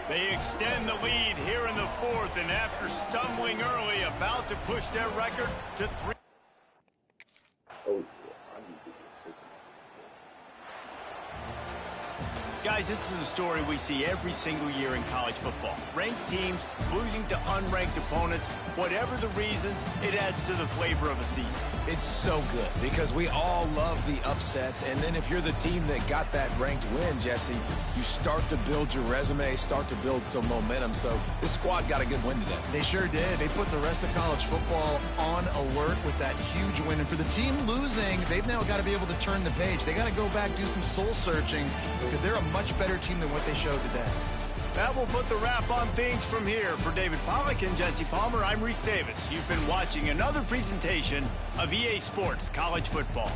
They extend the lead here in the 4th, and after stumbling early, about to push their record to 3. Guys, this is a story we see every single year in college football. Ranked teams losing to unranked opponents. Whatever the reasons, it adds to the flavor of a season. It's so good because we all love the upsets, and then if you're the team that got that ranked win, Jesse, you start to build your resume, start to build some momentum. So this squad got a good win today. They sure did. They put the rest of college football on alert with that huge win. And for the team losing, they've now got to be able to turn the page. They got to go back, do some soul searching, because they're a much better team than what they showed today. That will put the wrap on things from here. For David Pollack and Jesse Palmer, I'm Reese Davis. You've been watching another presentation of EA Sports College Football.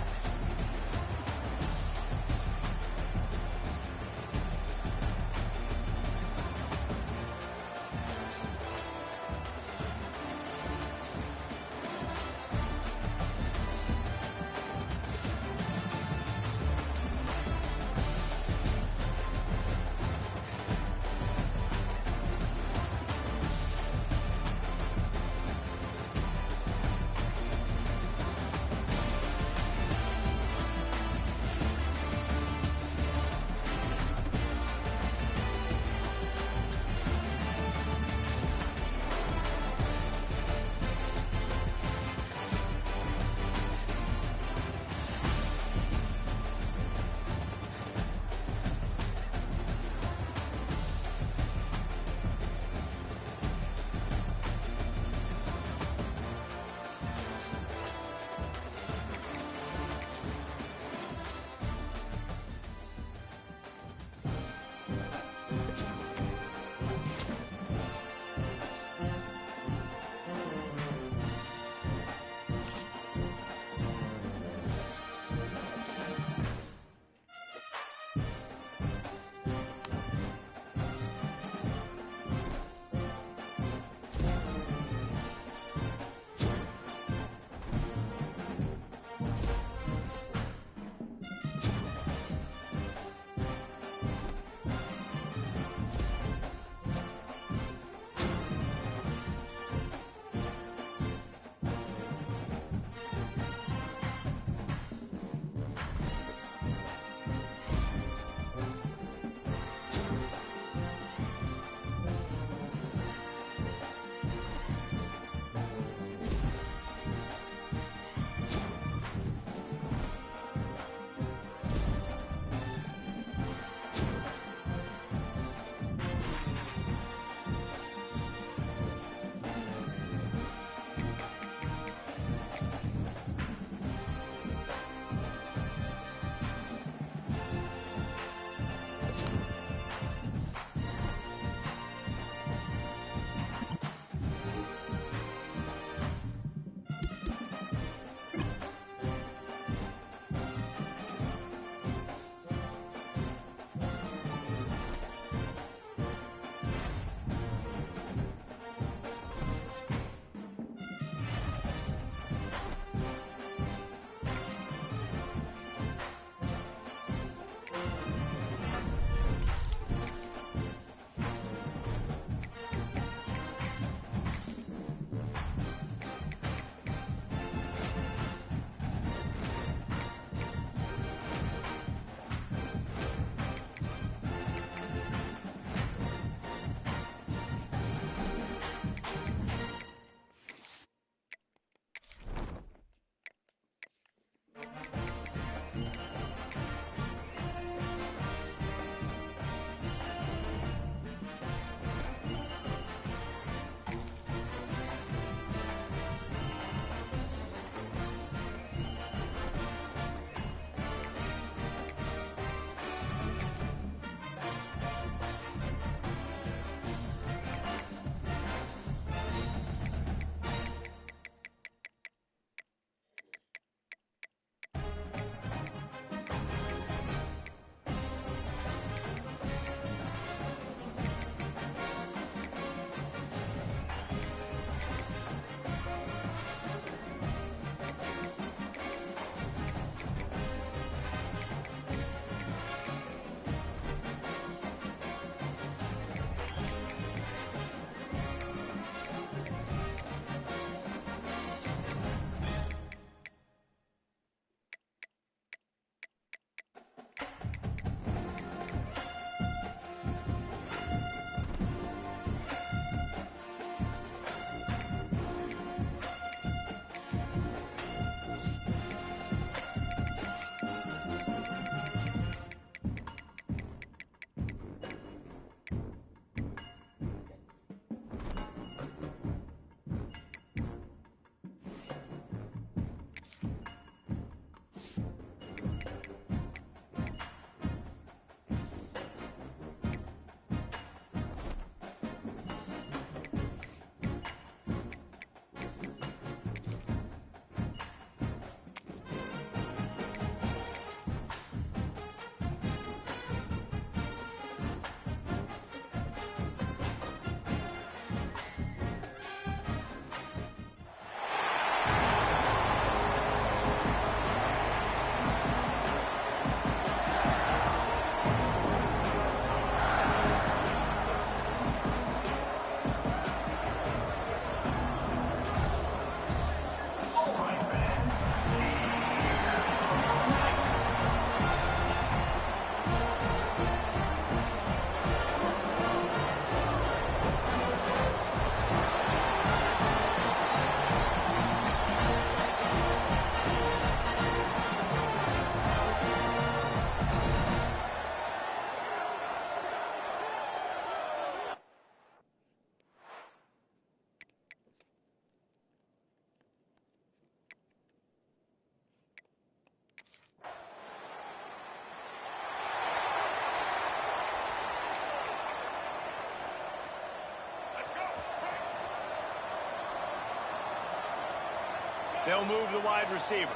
They'll move the wide receiver.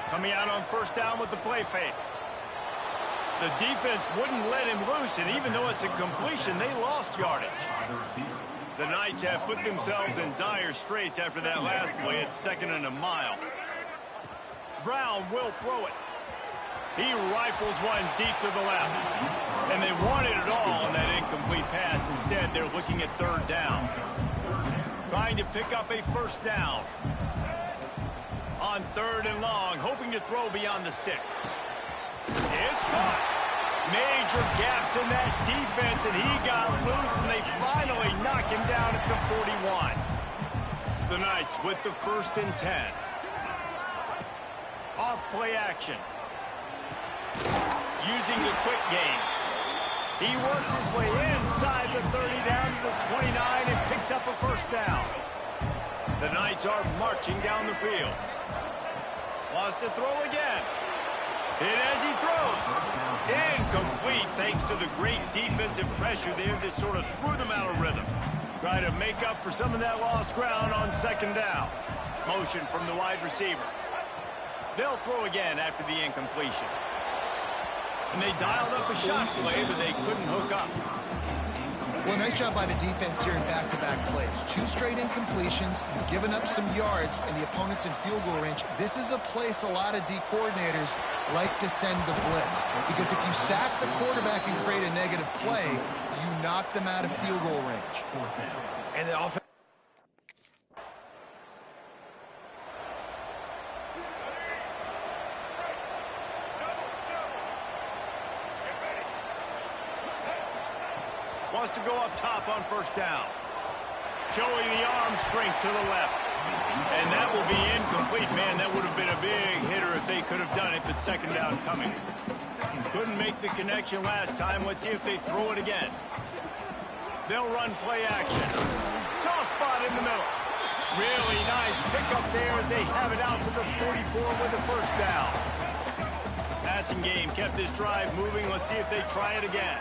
Coming out on first down with the play fake. The defense wouldn't let him loose, and even though it's a completion, they lost yardage. The Knights have put themselves in dire straits after that last play at 2nd and a mile. Brown will throw it. He rifles one deep to the left. And they wanted it all on that incomplete pass. Instead, they're looking at 3rd down. Trying to pick up a first down. On 3rd and long, hoping to throw beyond the sticks. It's caught. Major gaps in that defense, and he got loose, and they finally knock him down at the 41. The Knights with the 1st and 10. Off play action. Using the quick game. He works his way inside the 30 down to the 29 and picks up a first down. The Knights are marching down the field. Wants to throw again. Hit as he throws. Incomplete thanks to the great defensive pressure there that sort of threw them out of rhythm. Try to make up for some of that lost ground on 2nd down. Motion from the wide receiver. They'll throw again after the incompletion. And they dialed up a shot play, but they couldn't hook up. Well, nice job by the defense here in back-to-back plays. 2 straight incompletions, giving up some yards, and the opponent's in field goal range. This is a place a lot of D coordinators like to send the blitz. Because if you sack the quarterback and create a negative play, you knock them out of field goal range. And the offense. Wants to go up top on first down. Showing the arm strength to the left. And that will be incomplete. Man, that would have been a big hitter if they could have done it, but 2nd down coming. Couldn't make the connection last time. Let's see if they throw it again. They'll run play action. Soft spot in the middle. Really nice pickup there as they have it out to the 44 with the first down. Passing game kept this drive moving. Let's see if they try it again.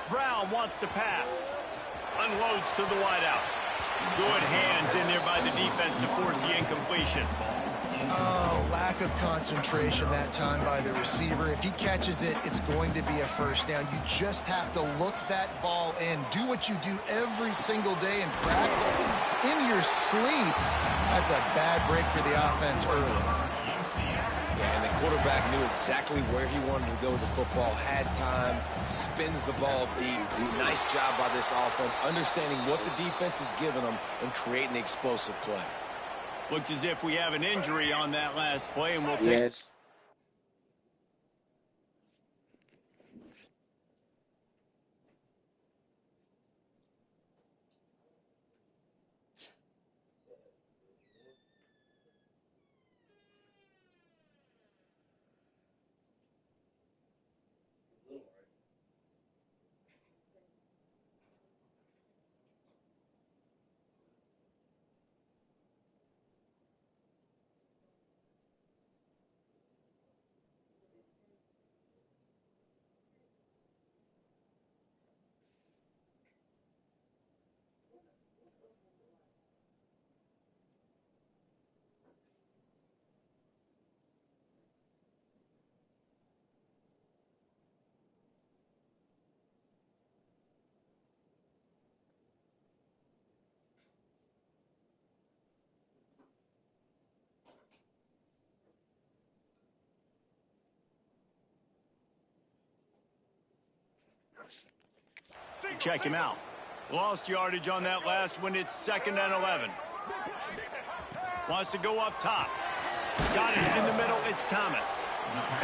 Brown wants to pass. Unloads to the wideout. Good hands in there by the defense to force the incompletion. Oh, lack of concentration that time by the receiver. If he catches it, it's going to be a first down. You just have to look that ball in. Do what you do every single day in practice. In your sleep, that's a bad break for the offense early. Yeah, and the quarterback knew exactly where he wanted to go with the football, had time, spins the ball deep. Nice job by this offense, understanding what the defense is giving them and creating the explosive play. Looks as if we have an injury on that last play, and we'll take... Yes. Check him out. Lost yardage on that last one. It's 2nd and 11. Wants to go up top. Got it in the middle. It's Thomas.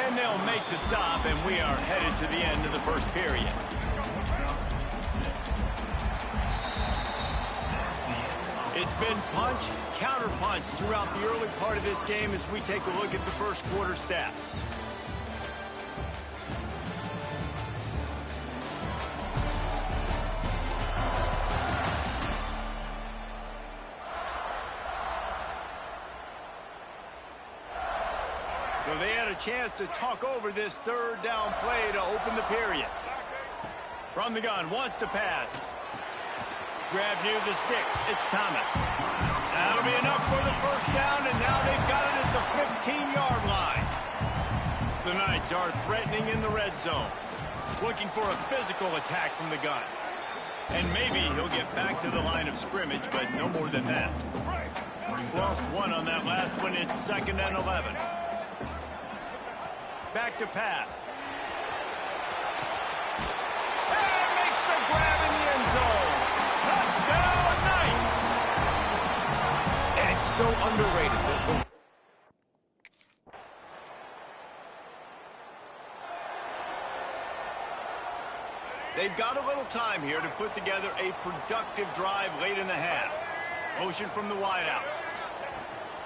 And they'll make the stop, and we are headed to the end of the first period. It's been punch, counter punch throughout the early part of this game as we take a look at the first quarter stats. So they had a chance to talk over this 3rd down play to open the period. From the gun, wants to pass. grab near the sticks. It's Thomas. That'll be enough for the first down, and now they've got it at the 15-yard line. The Knights are threatening in the red zone, looking for a physical attack from the gun. And maybe he'll get back to the line of scrimmage, but no more than that. Lost one on that last one. It's 2nd and 11. Back to pass. And makes the grab in the end zone. Touchdown, Knights! And it's so underrated. They've got a little time here to put together a productive drive late in the half. Motion from the wideout.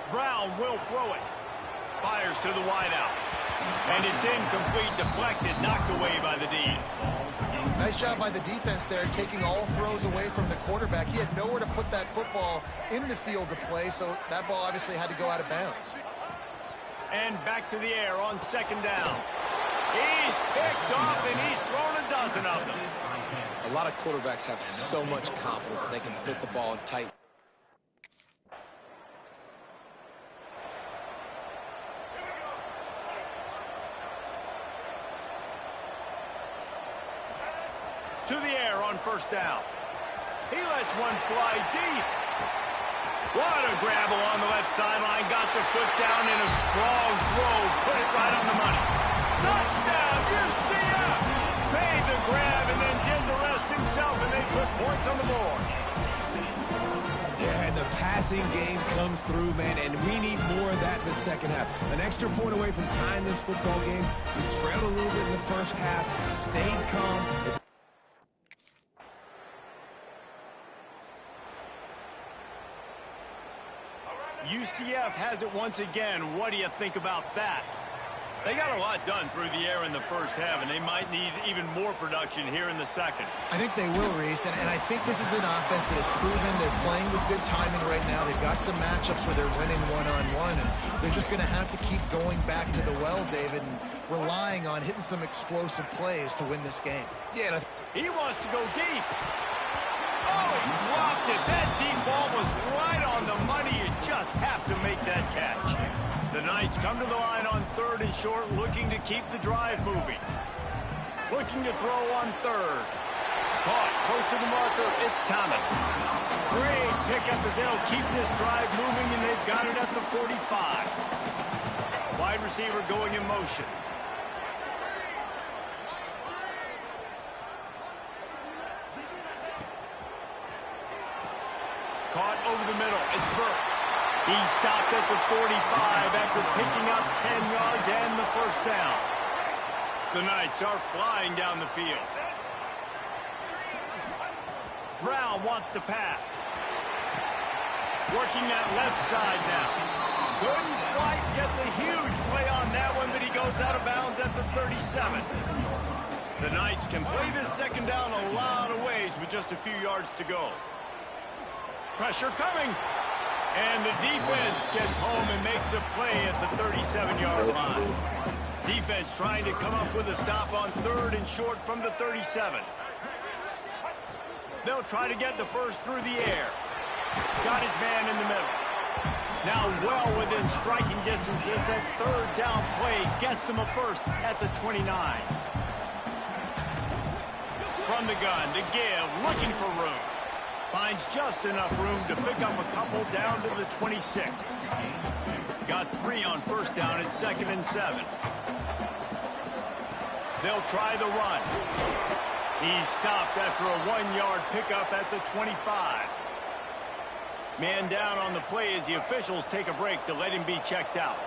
Brown will throw it. Fires to the wideout. And it's incomplete, deflected, knocked away by the D. Nice job by the defense there, taking all throws away from the quarterback. He had nowhere to put that football in the field to play, so that ball obviously had to go out of bounds. And back to the air on 2nd down. He's picked off, and he's thrown a dozen of them. A lot of quarterbacks have so much confidence that they can fit the ball tight. To the air on 1st down. He lets one fly deep. What a grab along the left sideline. Got the foot down in a strong throw. Put it right on the money. Touchdown, UCF! Made the grab and then did the rest himself, and they put points on the board. Yeah, and the passing game comes through, man, and we need more of that in the second half. An extra point away from tying this football game. We trailed a little bit in the first half, stayed calm. UCF has it once again. What do you think about that? They got a lot done through the air in the first half, and they might need even more production here in the second. I think they will, Reese, and I think this is an offense that has proven they're playing with good timing right now. They've got some matchups where they're winning one-on-one, and they're just going to have to keep going back to the well, David, and relying on hitting some explosive plays to win this game. Yeah, he wants to go deep. Oh, he dropped it. That deep ball was right on the money. You just have to make that catch. The Knights come to the line on 3rd and short, looking to keep the drive moving. Looking to throw on 3rd. Caught close to the marker. It's Thomas. Great pickup as they'll keep this drive moving, and they've got it at the 45. Wide receiver going in motion. Caught over the middle. It's Burke. He stopped at the 45 after picking up 10 yards and the first down. The Knights are flying down the field. Brown wants to pass. Working that left side now. Couldn't quite get the huge play on that one, but he goes out of bounds at the 37. The Knights can play this second down a lot of ways with just a few yards to go. Pressure coming. And the defense gets home and makes a play at the 37-yard line. Defense trying to come up with a stop on 3rd and short from the 37. They'll try to get the first through the air. Got his man in the middle. Now well within striking distance as that 3rd down play gets them a first at the 29. From the gun to give, looking for room. Finds just enough room to pick up a couple down to the 26. Got 3 on 1st down at 2nd and 7. They'll try the run. He's stopped after a 1-yard pickup at the 25. Man down on the play as the officials take a break to let him be checked out.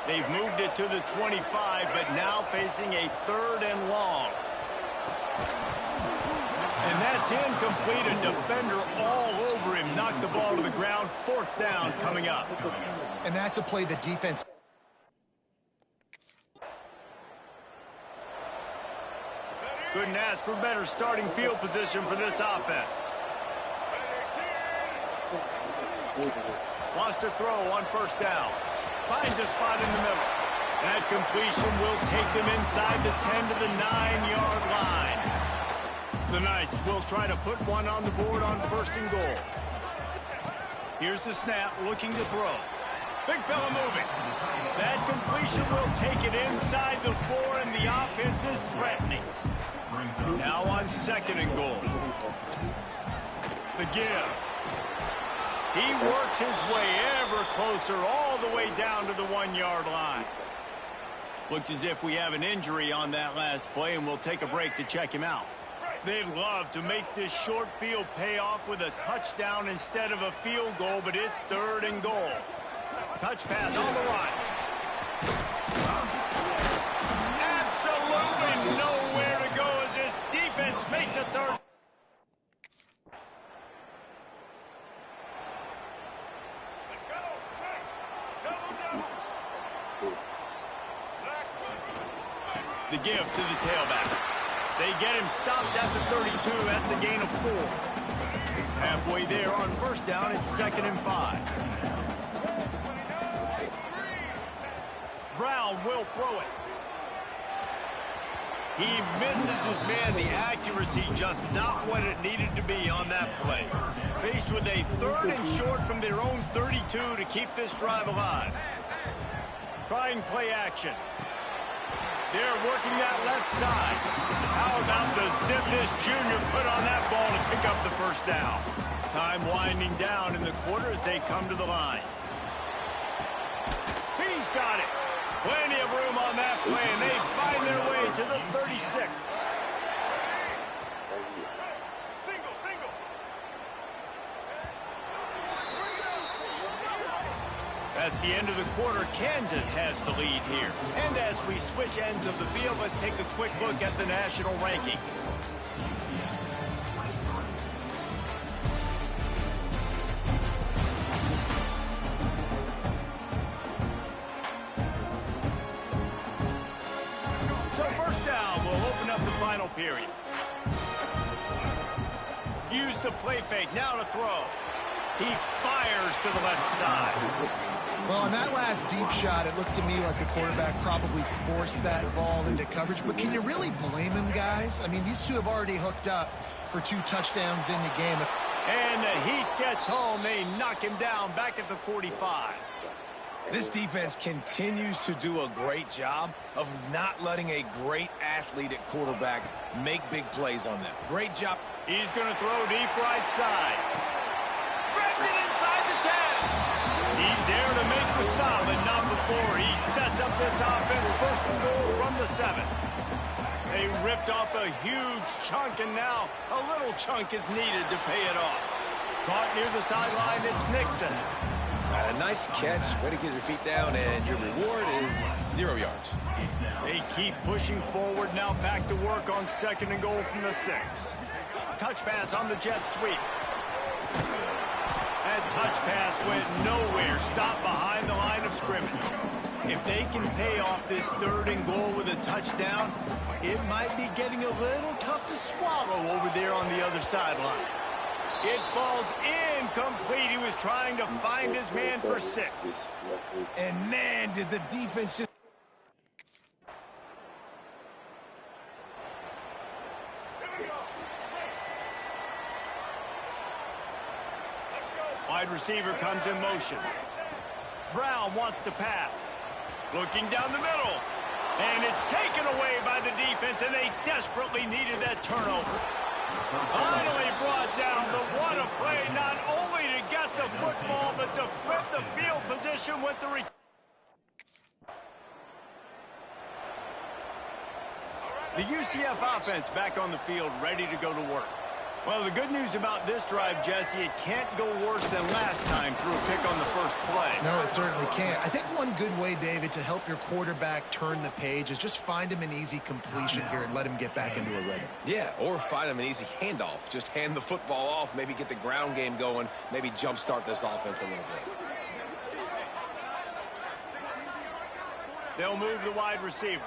They've moved it to the 25, but now facing a 3rd and long. And that's incomplete. A defender all over him. Knocked the ball to the ground. 4th down coming up. And that's a play the defense. Couldn't ask for better starting field position for this offense. Wants to throw on 1st down. Finds a spot in the middle. That completion will take them inside the 10 to the 9-yard line. The Knights will try to put one on the board on 1st and goal. Here's the snap, looking to throw. Big fella moving. That completion will take it inside the 4, and the offense is threatening. Now on 2nd and goal. The give. He works his way ever closer all the way down to the 1-yard line. Looks as if we have an injury on that last play, and we'll take a break to check him out. They'd love to make this short field pay off with a touchdown instead of a field goal, but it's 3rd and goal. Touch pass on the line. Absolutely nowhere to go as this defense makes a 3rd. The give to the tailback. They get him stopped at the 32. That's a gain of 4. Halfway there on 1st down, it's 2nd and 5. Brown will throw it. He misses his man. The accuracy just not what it needed to be on that play. Faced with a 3rd and short from their own 32 to keep this drive alive. Trying play action. They're working that left side. How about the zip this junior put on that ball to pick up the 1st down? Time winding down in the quarter as they come to the line. He's got it. Plenty of room on that play, and they find their way to the 36. That's the end of the quarter. Kansas has the lead here. And as we switch ends of the field, let's take a quick look at the national rankings. So 1st down, we'll open up the final period. Use the play fake, now to throw. He fires to the left side. Well, on that last deep shot, it looked to me like the quarterback probably forced that ball into coverage. But can you really blame him, guys? I mean, these two have already hooked up for 2 touchdowns in the game. And the heat gets home. They knock him down back at the 45. This defense continues to do a great job of not letting a great athlete at quarterback make big plays on them. Great job. He's going to throw deep right side. Grabs it inside the 10. He's there to make the stop, and not before. He sets up this offense 1st and goal from the 7. They ripped off a huge chunk, and now a little chunk is needed to pay it off. Caught near the sideline, it's Nixon. A nice catch. Way to get your feet down, and your reward is 0 yards. They keep pushing forward, now back to work on 2nd and goal from the 6. Touch pass on the jet sweep. That touch pass went nowhere. Stopped behind the line of scrimmage. If they can pay off this 3rd and goal with a touchdown, it might be getting a little tough to swallow over there on the other sideline. It falls incomplete. He was trying to find his man for 6. And man, did the defense just... Wide receiver comes in motion. Brown wants to pass. Looking down the middle. And it's taken away by the defense, and they desperately needed that turnover. Finally brought down, but what a play, not only to get the football, but to flip the field position with the... The UCF offense back on the field, ready to go to work. Well, the good news about this drive, Jesse, it can't go worse than last time through a pick on the 1st play. No, it certainly can't. I think one good way, David, to help your quarterback turn the page is just find him an easy completion here and let him get back into a rhythm. Yeah, or find him an easy handoff. Just hand the football off, maybe get the ground game going, maybe jumpstart this offense a little bit. They'll move the wide receiver.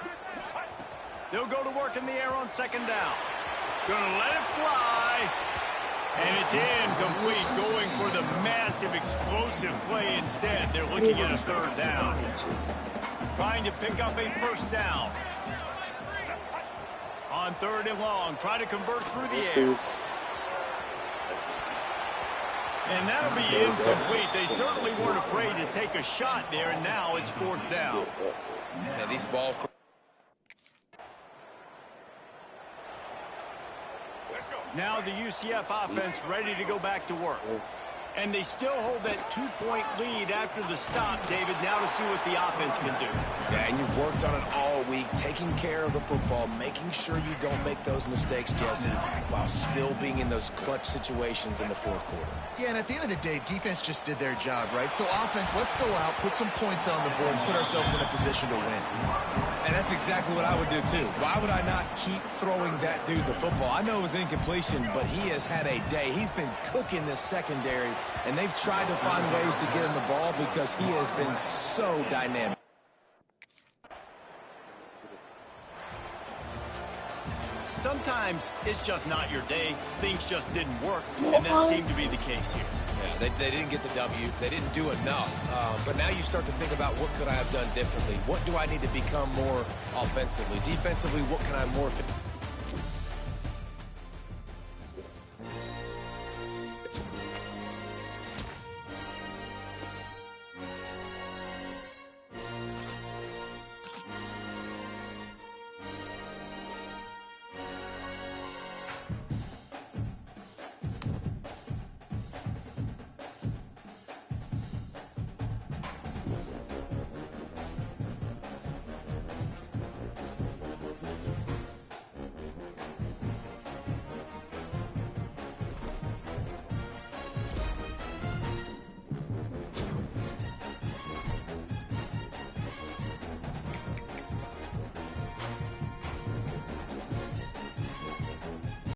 They'll go to work in the air on 2nd down. Gonna let it fly. And it's incomplete, going for the massive explosive play instead. They're looking at a 3rd down. Trying to pick up a 1st down. On on 3rd and long. Try to convert through the This air. is And that'll be incomplete. They certainly weren't afraid to take a shot there, and now it's 4th down. Man, these balls. Now the UCF offense ready to go back to work. And they still hold that 2-point lead after the stop, David. Now to see what the offense can do. Yeah, and you've worked on it all week, taking care of the football, making sure you don't make those mistakes, Jesse, while still being in those clutch situations in the 4th quarter. Yeah, and at the end of the day, defense just did their job, right? So offense, let's go out, put some points on the board, and put ourselves in a position to win. And that's exactly what I would do, too. Why would I not keep throwing that dude the football? I know it was incompletion, but he has had a day. He's been cooking this secondary, and they've tried to find ways to get him the ball because he has been so dynamic. Sometimes it's just not your day. Things just didn't work, and that seemed to be the case here. Yeah, they didn't get the W. They didn't do enough. But now you start to think about what could I have done differently? What do I need to become more offensively? Defensively, what can I more fit?